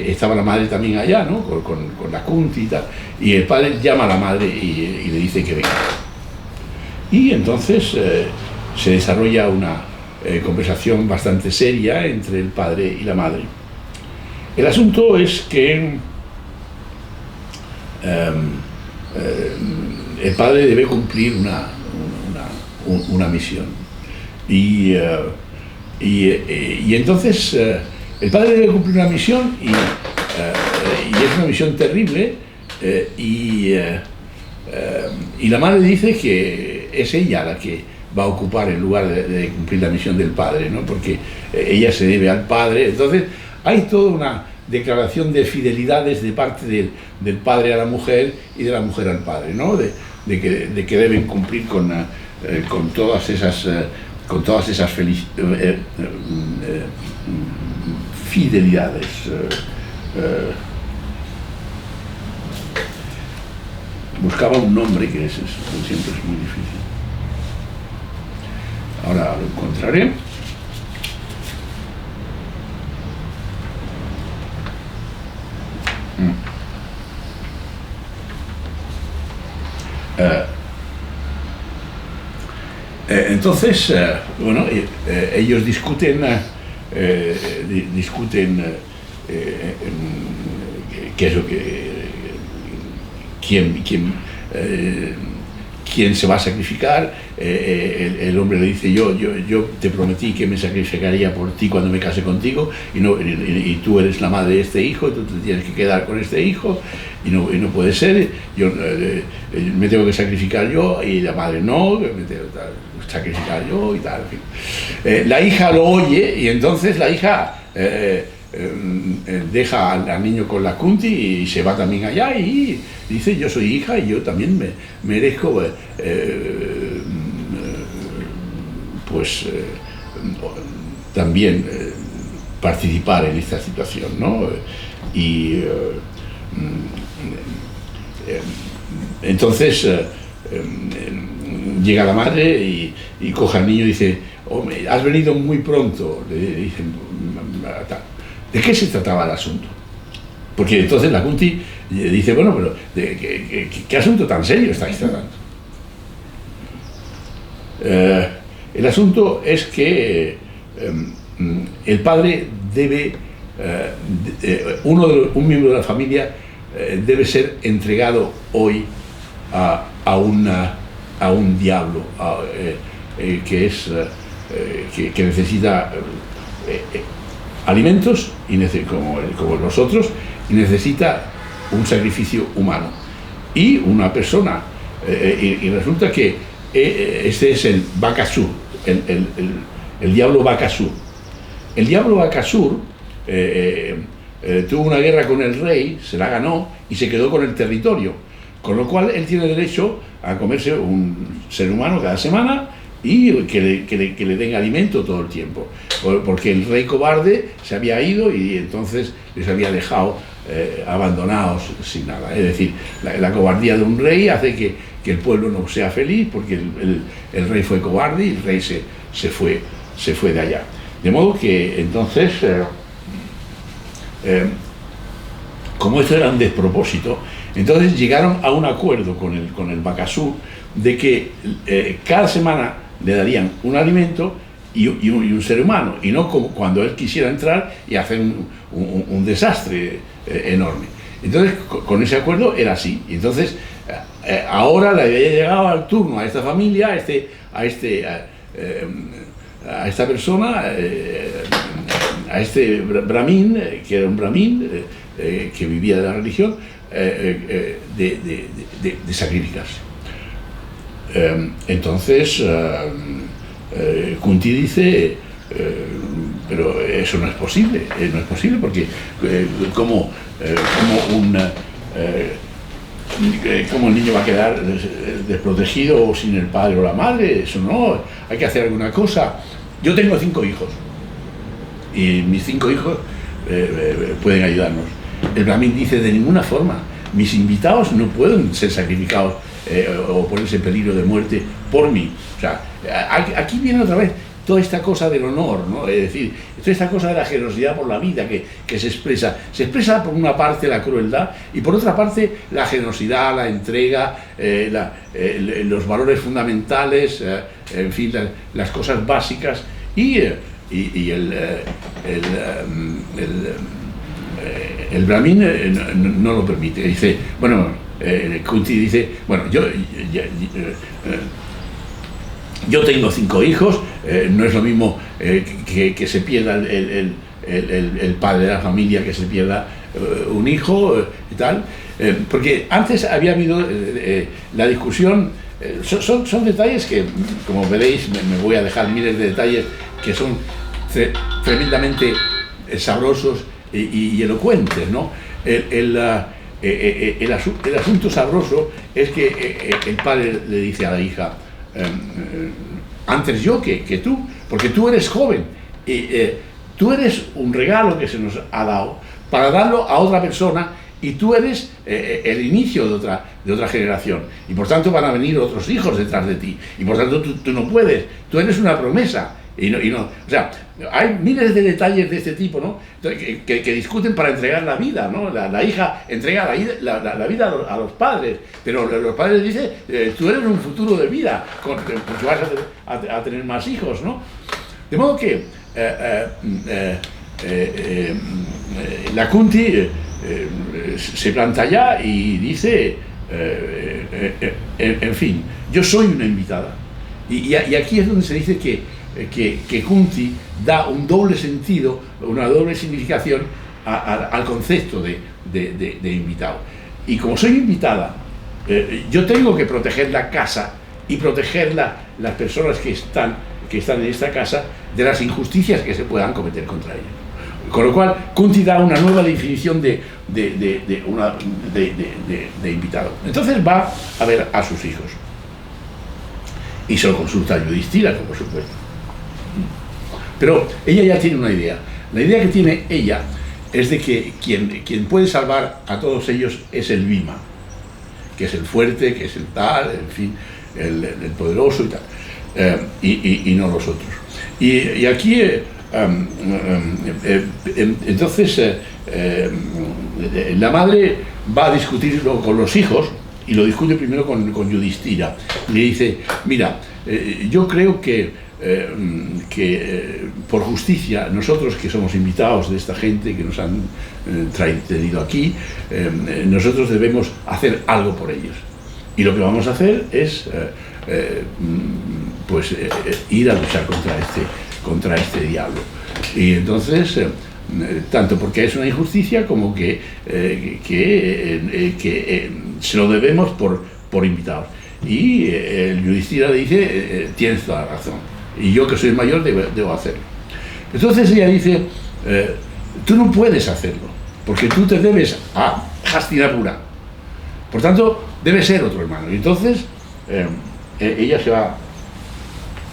estaba la madre también allá, ¿no?, con la Kunti y tal, y el padre llama a la madre y le dice que venga. Y entonces se desarrolla una conversación bastante seria entre el padre y la madre. El asunto es que el padre debe cumplir una misión, y entonces el padre debe cumplir una misión, y es una misión terrible, y la madre dice que es ella la que va a ocupar el lugar de cumplir la misión del padre, ¿no?, porque ella se debe al padre. Entonces hay toda una declaración de fidelidades de parte del padre a la mujer y de la mujer al padre, ¿no?, de que deben cumplir con todas esas fidelidades. Buscaba un nombre que siempre es muy difícil. Ahora lo encontraré. Entonces, bueno, ellos discuten qué es lo que quién se va a sacrificar. El hombre le dice: yo te prometí que me sacrificaría por ti cuando me case contigo, y tú eres la madre de este hijo, y tú te tienes que quedar con este hijo, y no puede ser. Yo me tengo que sacrificar yo, y la madre no, me tengo que sacrificar yo, y tal, en fin. La hija lo oye, y entonces la hija deja al niño con la Kunti y se va también allá, y dice: yo soy hija y yo también merezco también participar en esta situación, ¿no? Y entonces llega la madre y coge al niño y dice: oh, has venido muy pronto. Le dicen: ¿de qué se trataba el asunto? Porque entonces la Kunti dice: bueno, pero ¿qué asunto tan serio estáis tratando? El asunto es que el padre debe, un miembro de la familia debe ser entregado hoy a un diablo que necesita alimentos como los otros, y necesita un sacrificio humano y una persona, y resulta que este es el Bakasur, el diablo Bakasur. El diablo Bakasur tuvo una guerra con el rey, se la ganó y se quedó con el territorio, con lo cual él tiene derecho a comerse un ser humano cada semana y que le den alimento todo el tiempo, porque el rey cobarde se había ido y entonces les había dejado abandonados sin nada. Es decir, la cobardía de un rey hace que el pueblo no sea feliz, porque el rey fue cobarde y el rey se fue de allá. De modo que entonces, como esto era un despropósito, entonces llegaron a un acuerdo con el Bakasur de que cada semana le darían un alimento y un ser humano, y no como cuando él quisiera entrar y hacer un desastre enorme. Entonces, con ese acuerdo era así. Y entonces, ahora le había llegado el turno a esta familia, a esta persona, a este brahmin, que era un brahmin que vivía de la religión, de sacrificarse. Entonces Kunti dice: pero eso no es posible, porque como el niño va a quedar desprotegido o sin el padre o la madre. Eso no, hay que hacer alguna cosa. Yo tengo 5 hijos y mis 5 hijos pueden ayudarnos. El brahmin dice: de ninguna forma, mis invitados no pueden ser sacrificados o ponerse en peligro de muerte por mí. O sea, aquí viene otra vez toda esta cosa del honor, ¿no? Es decir, toda esta cosa de la generosidad por la vida que se expresa por una parte la crueldad y por otra parte la generosidad, la entrega, los valores fundamentales, en fin, las cosas básicas, y el brahmin no lo permite. Dice, bueno, Kunti dice: bueno, yo tengo 5 hijos, no es lo mismo que se pierda el padre de la familia, que se pierda un hijo y tal, porque antes había habido la discusión. Son detalles que, como veréis, me voy a dejar miles de detalles que son tremendamente sabrosos y elocuentes, ¿no? El asunto sabroso es que el padre le dice a la hija: antes yo que tú, porque tú eres joven, tú eres un regalo que se nos ha dado para darlo a otra persona, y tú eres el inicio de otra generación, y por tanto van a venir otros hijos detrás de ti, y por tanto tú no puedes, tú eres una promesa. Y no, o sea, hay miles de detalles de este tipo, ¿no? que discuten para entregar la vida, ¿no? La hija entrega la vida a los padres, pero los padres dicen: tú eres un futuro de vida, porque vas a tener más hijos, ¿no? De modo que la Kunti se planta allá y dice: en fin, yo soy una invitada. Y aquí es donde se dice que Kunti da un doble sentido, una doble significación al concepto de invitado. Y como soy invitada, yo tengo que proteger la casa y proteger las personas que están en esta casa de las injusticias que se puedan cometer contra ellos. Con lo cual, Kunti da una nueva definición de invitado. Entonces va a ver a sus hijos y se lo consulta a Yudhishthira, por supuesto. Pero ella ya tiene una idea. La idea que tiene ella es de que quien puede salvar a todos ellos es el Bhima, que es el fuerte, que es el tal, en fin, el poderoso y tal, y no los otros. Y aquí, entonces, la madre va a discutirlo con los hijos, y lo discute primero con Yudhishthira. Le dice, mira, yo creo que por justicia, nosotros que somos invitados de esta gente que nos han traído aquí, nosotros debemos hacer algo por ellos. Y lo que vamos a hacer es ir a luchar contra este diablo. Y entonces, tanto porque es una injusticia como que se lo debemos por invitados. Y el Yudhishthira le dice, tienes toda la razón. Y yo, que soy el mayor, debo hacerlo. Entonces ella dice, tú no puedes hacerlo, porque tú te debes a Hastinapura. Por tanto, debe ser otro hermano. Y entonces ella se va.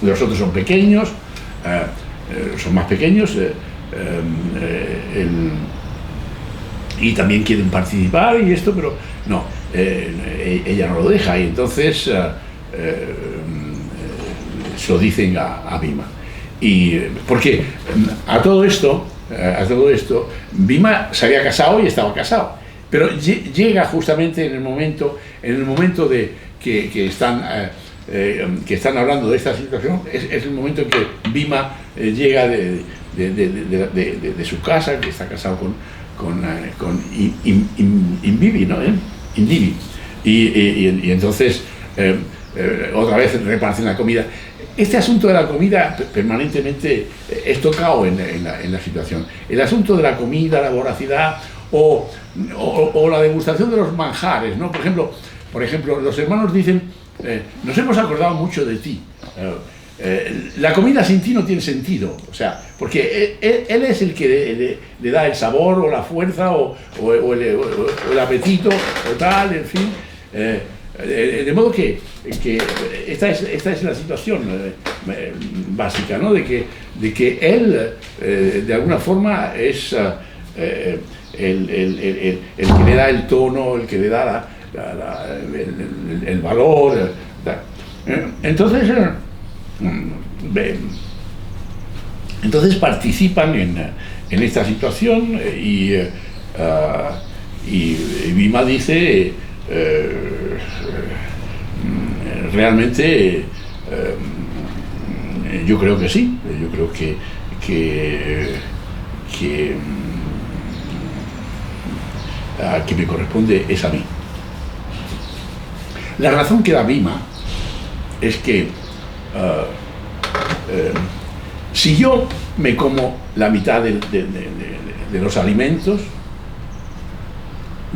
Los otros son pequeños, son más pequeños, y también quieren participar y esto, pero no, ella no lo deja, y entonces se lo dicen a Bhima. Y porque a todo esto Bhima se había casado y estaba casado, pero llega justamente en el momento de que están hablando de esta situación, es el momento en que Bhima llega de su casa, que está casado con Indrivi, ¿no? Indrivi. Y entonces otra vez reparten la comida. Este asunto de la comida permanentemente es tocado en la situación. El asunto de la comida, la voracidad o la degustación de los manjares, ¿no? Por ejemplo, los hermanos dicen, nos hemos acordado mucho de ti. La comida sin ti no tiene sentido, o sea, porque él es el que le da el sabor o la fuerza o el apetito o tal, en fin. De modo que esta es la situación básica, ¿no? De que él de alguna forma es el que le da el tono, el que le da el valor. Entonces participan en esta situación y Bhima dice, realmente yo creo que sí, yo creo que me corresponde es a mí. La razón que da Bhima es que si yo me como la mitad de los alimentos,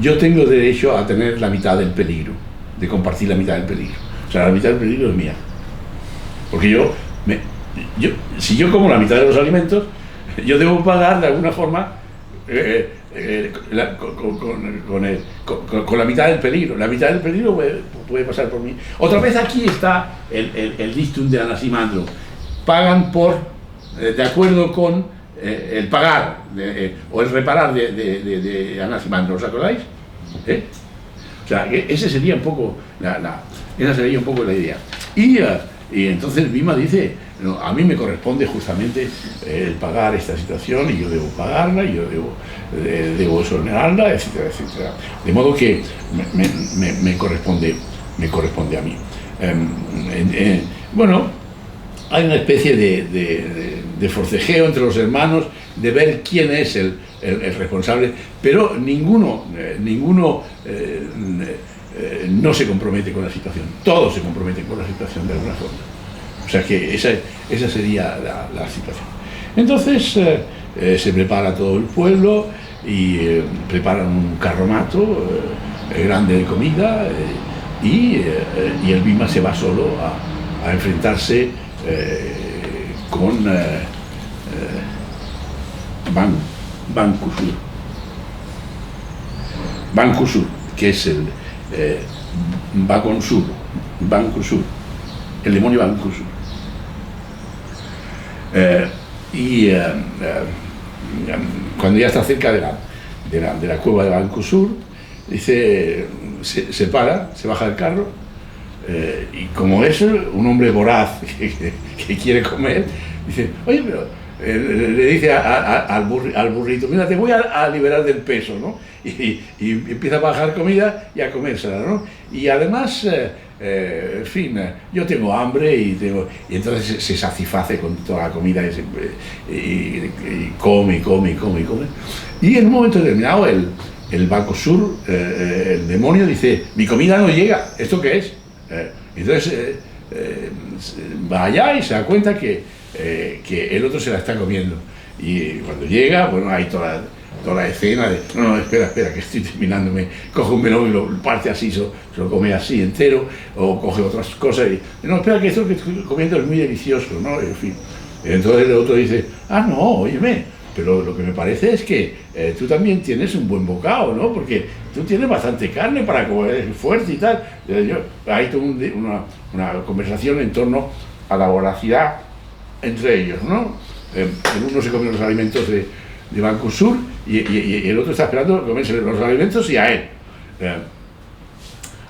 yo tengo derecho a tener la mitad del peligro, de compartir la mitad del peligro. O sea, la mitad del peligro es mía. Porque si yo como la mitad de los alimentos, yo debo pagar de alguna forma con la mitad del peligro. La mitad del peligro puede pasar por mí. Otra vez aquí está el dictum de Anaximandro. Pagan de acuerdo con el pagar o el reparar de Anaximandro. ¿Os acordáis? O sea, esa sería un poco la idea. Y entonces Bhima dice, no, a mí me corresponde justamente el pagar esta situación y yo debo pagarla, y yo debo exonerarla, etcétera, etcétera. De modo que me corresponde a mí. Bueno, hay una especie de forcejeo entre los hermanos de ver quién es el responsable, pero ninguno no se compromete con la situación. Todos se comprometen con la situación de alguna forma. O sea que esa sería la situación. Entonces se prepara todo el pueblo y preparan un carromato grande de comida y el Bhima se va solo a enfrentarse con Bankusur, que es el Bankusur, el demonio Bankusur. cuando ya está cerca de la cueva de Bancosur, dice, se para, se baja del carro, y como es un hombre voraz que quiere comer, dice, oye, pero le dice al burrito, mira, te voy a liberar del peso, ¿no? Y empieza a bajar comida y a comérsela, ¿no? Y además, en fin, yo tengo hambre y entonces se satisface con toda la comida y come. Y en un momento determinado el Bancosur, el demonio, dice, mi comida no llega, ¿esto qué es? Entonces va allá y se da cuenta que el otro se la está comiendo. Y cuando llega, bueno, hay toda la escena de, no, espera, que estoy terminando, coge un melón y lo parte así, se lo come así entero, o coge otras cosas y, no, espera, que esto que estoy comiendo es muy delicioso, ¿no? En fin. Entonces el otro dice, no, óyeme, pero lo que me parece es que tú también tienes un buen bocado, ¿no? Porque tú tienes bastante carne para comer fuerte y tal. Hay toda una conversación en torno a la voracidad entre ellos, ¿no? El uno se come los alimentos de Bancosur y el otro está esperando comerse los alimentos y a él.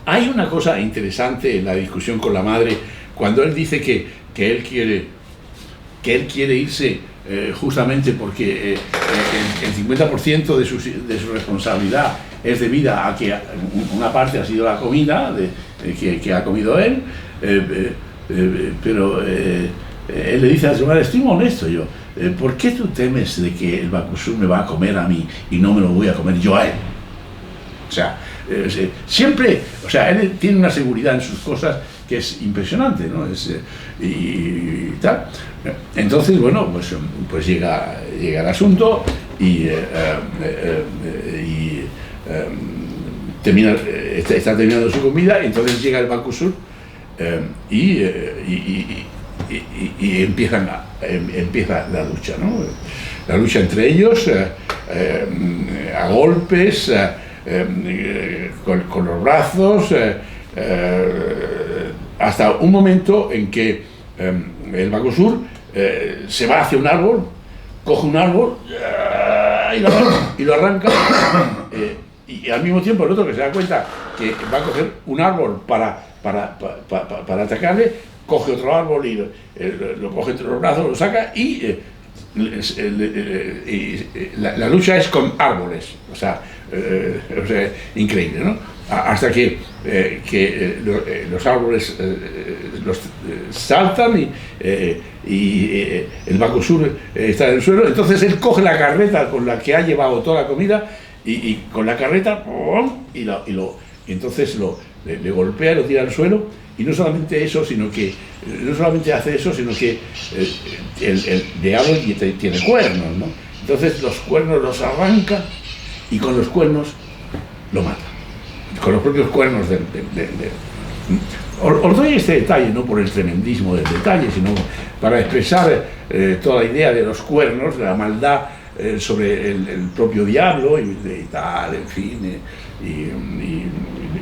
Hay una cosa interesante en la discusión con la madre cuando él dice que él quiere irse justamente porque el 50% de su responsabilidad es debida a que una parte ha sido la comida que ha comido él, pero él le dice a su madre, estoy honesto yo, ¿por qué tú temes de que el Bancosur me va a comer a mí y no me lo voy a comer yo a él? O sea, siempre, o sea, él tiene una seguridad en sus cosas que es impresionante, ¿no? Y tal. Entonces, bueno, pues llega el asunto y está terminando su comida, y entonces llega el Bancosur y empieza la lucha, ¿no? La lucha entre ellos, a golpes, con los brazos, hasta un momento en que el Bancosur se va hacia un árbol, coge un árbol y lo arranca, y al mismo tiempo el otro, que se da cuenta que va a coger un árbol para atacarle, coge otro árbol y lo coge entre los brazos, lo saca y la lucha es con árboles, o sea, increíble, ¿no? Hasta que los árboles los saltan y el Bancosur está en el suelo. Entonces él coge la carreta con la que ha llevado toda la comida y con la carreta y entonces le golpea y lo tira al suelo. Y no solamente eso, sino que no solamente hace eso, sino que el diablo tiene cuernos, ¿no? Entonces los cuernos los arranca y con los cuernos lo mata. Con los propios cuernos os doy este detalle no por el tremendismo del detalle, sino para expresar toda la idea de los cuernos, de la maldad sobre el propio diablo y tal, en fin, y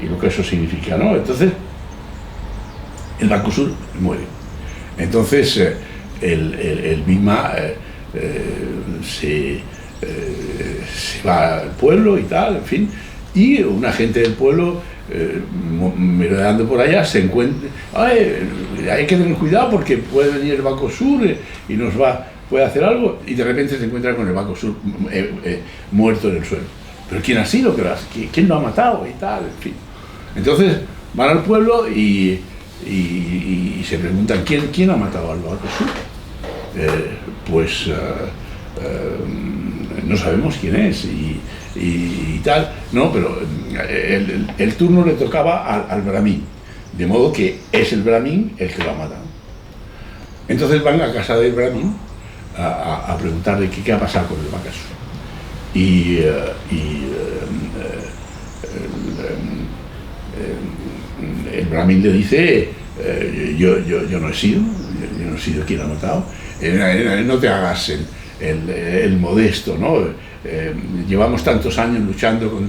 lo que eso significa, ¿no? Entonces el Bancosur muere. Entonces el Bhima se va al pueblo y tal, en fin, y una gente del pueblo merodeando por allá se encuentra, hay que tener cuidado porque puede venir el Bancosur y puede hacer algo, y de repente se encuentra con el Bancosur muerto en el suelo. ¿Pero quién ha sido? ¿Quién lo ha matado? Y tal, en fin. Entonces van al pueblo y se preguntan ¿quién ha matado al Bancosur? No sabemos quién es y tal, no, pero el turno le tocaba al Brahmin, de modo que es el Brahmin el que lo ha matado. Entonces van a casa del Brahmin a preguntarle qué ha pasado con el Bancosur. El Brahmin le dice, yo no he sido quien ha matado, no te hagas el modesto, ¿no? Llevamos tantos años luchando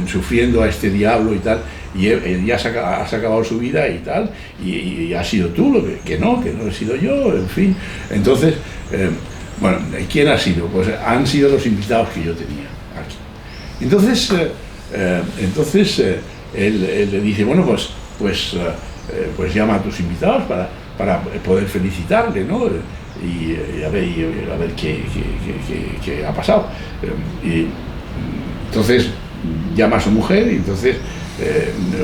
sufriendo a este diablo y tal, y ya has acabado su vida y tal, y has sido tú, que no he sido yo, en fin. Entonces, Bueno, ¿quién ha sido? Pues han sido los invitados que yo tenía aquí. Entonces, él le dice, bueno, pues llama a tus invitados para poder felicitarle, ¿no? Y a ver qué ha pasado. Y entonces llama a su mujer y entonces,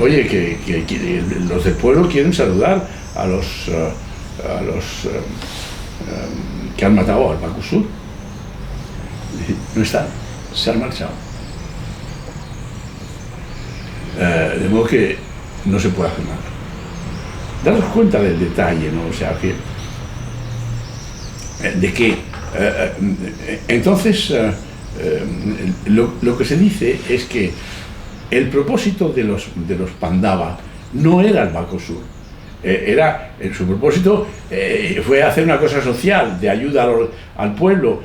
oye, que los del pueblo quieren saludar a los que han matado al Bacusur. No están, se han marchado. De modo que no se puede hacer nada. Daros cuenta del detalle, ¿no? O sea, entonces lo que se dice es que el propósito de los Pandava no era el Bacusur. Su propósito fue hacer una cosa social, de ayuda al pueblo,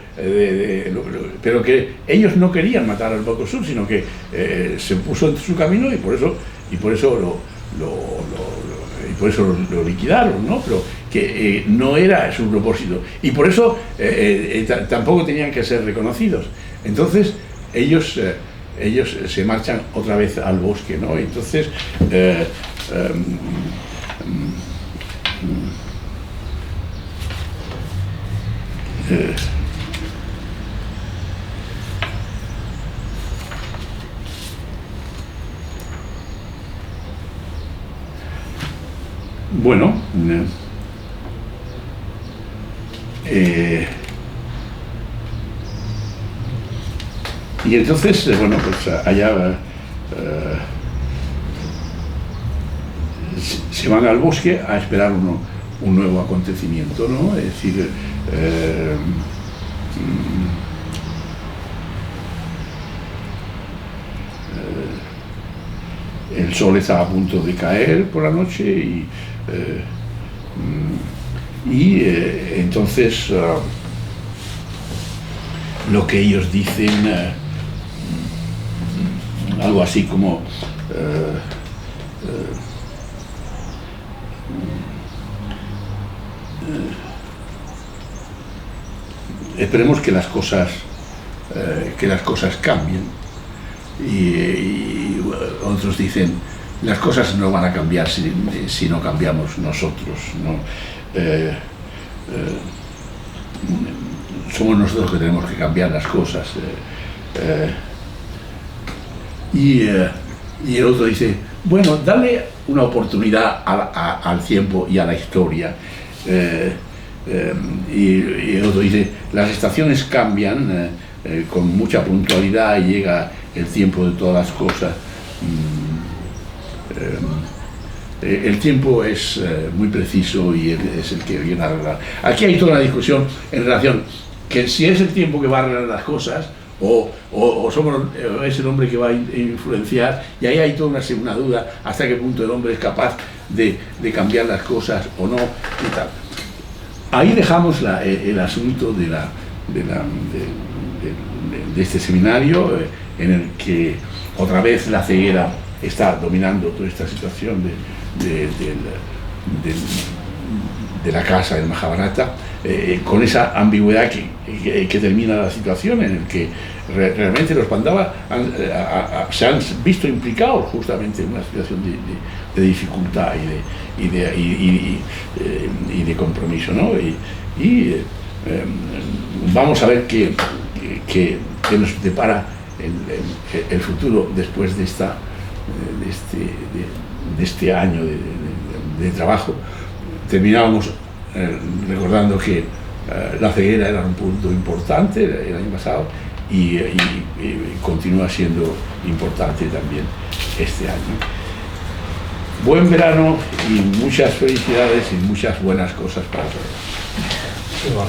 pero que ellos no querían matar al Bacusur, sino que se puso en su camino y por eso lo liquidaron, ¿no? Pero que no era su propósito y por eso tampoco tenían que ser reconocidos. Entonces ellos se marchan otra vez al bosque, ¿no? Entonces bueno, y entonces, bueno, pues allá se van al bosque a esperar un nuevo acontecimiento, ¿no? Es decir, el sol está a punto de caer por la noche y entonces lo que ellos dicen, algo así como esperemos que las cosas cambien, y otros dicen las cosas no van a cambiar si no cambiamos nosotros, ¿no? Somos nosotros que tenemos que cambiar las cosas, y el otro dice, bueno, dale una oportunidad al tiempo y a la historia. Y el otro dice, las estaciones cambian con mucha puntualidad y llega el tiempo de todas las cosas. El tiempo es muy preciso y es el que viene a arreglar. Aquí hay toda una discusión en relación que si es el tiempo que va a arreglar las cosas o es el hombre que va a influenciar, y ahí hay toda una duda hasta qué punto el hombre es capaz de cambiar las cosas o no y tal. Ahí dejamos el asunto de este seminario, en el que otra vez la ceguera está dominando toda esta situación de la casa del Mahabharata, con esa ambigüedad que termina la situación, en el que realmente los Pandava se han visto implicados justamente en una situación de dificultad y de compromiso, ¿no? Vamos a ver qué nos depara el futuro después de este año de trabajo. Terminábamos recordando que la ceguera era un punto importante el año pasado y continúa siendo importante también este año. Buen verano y muchas felicidades y muchas buenas cosas para todos. Igual.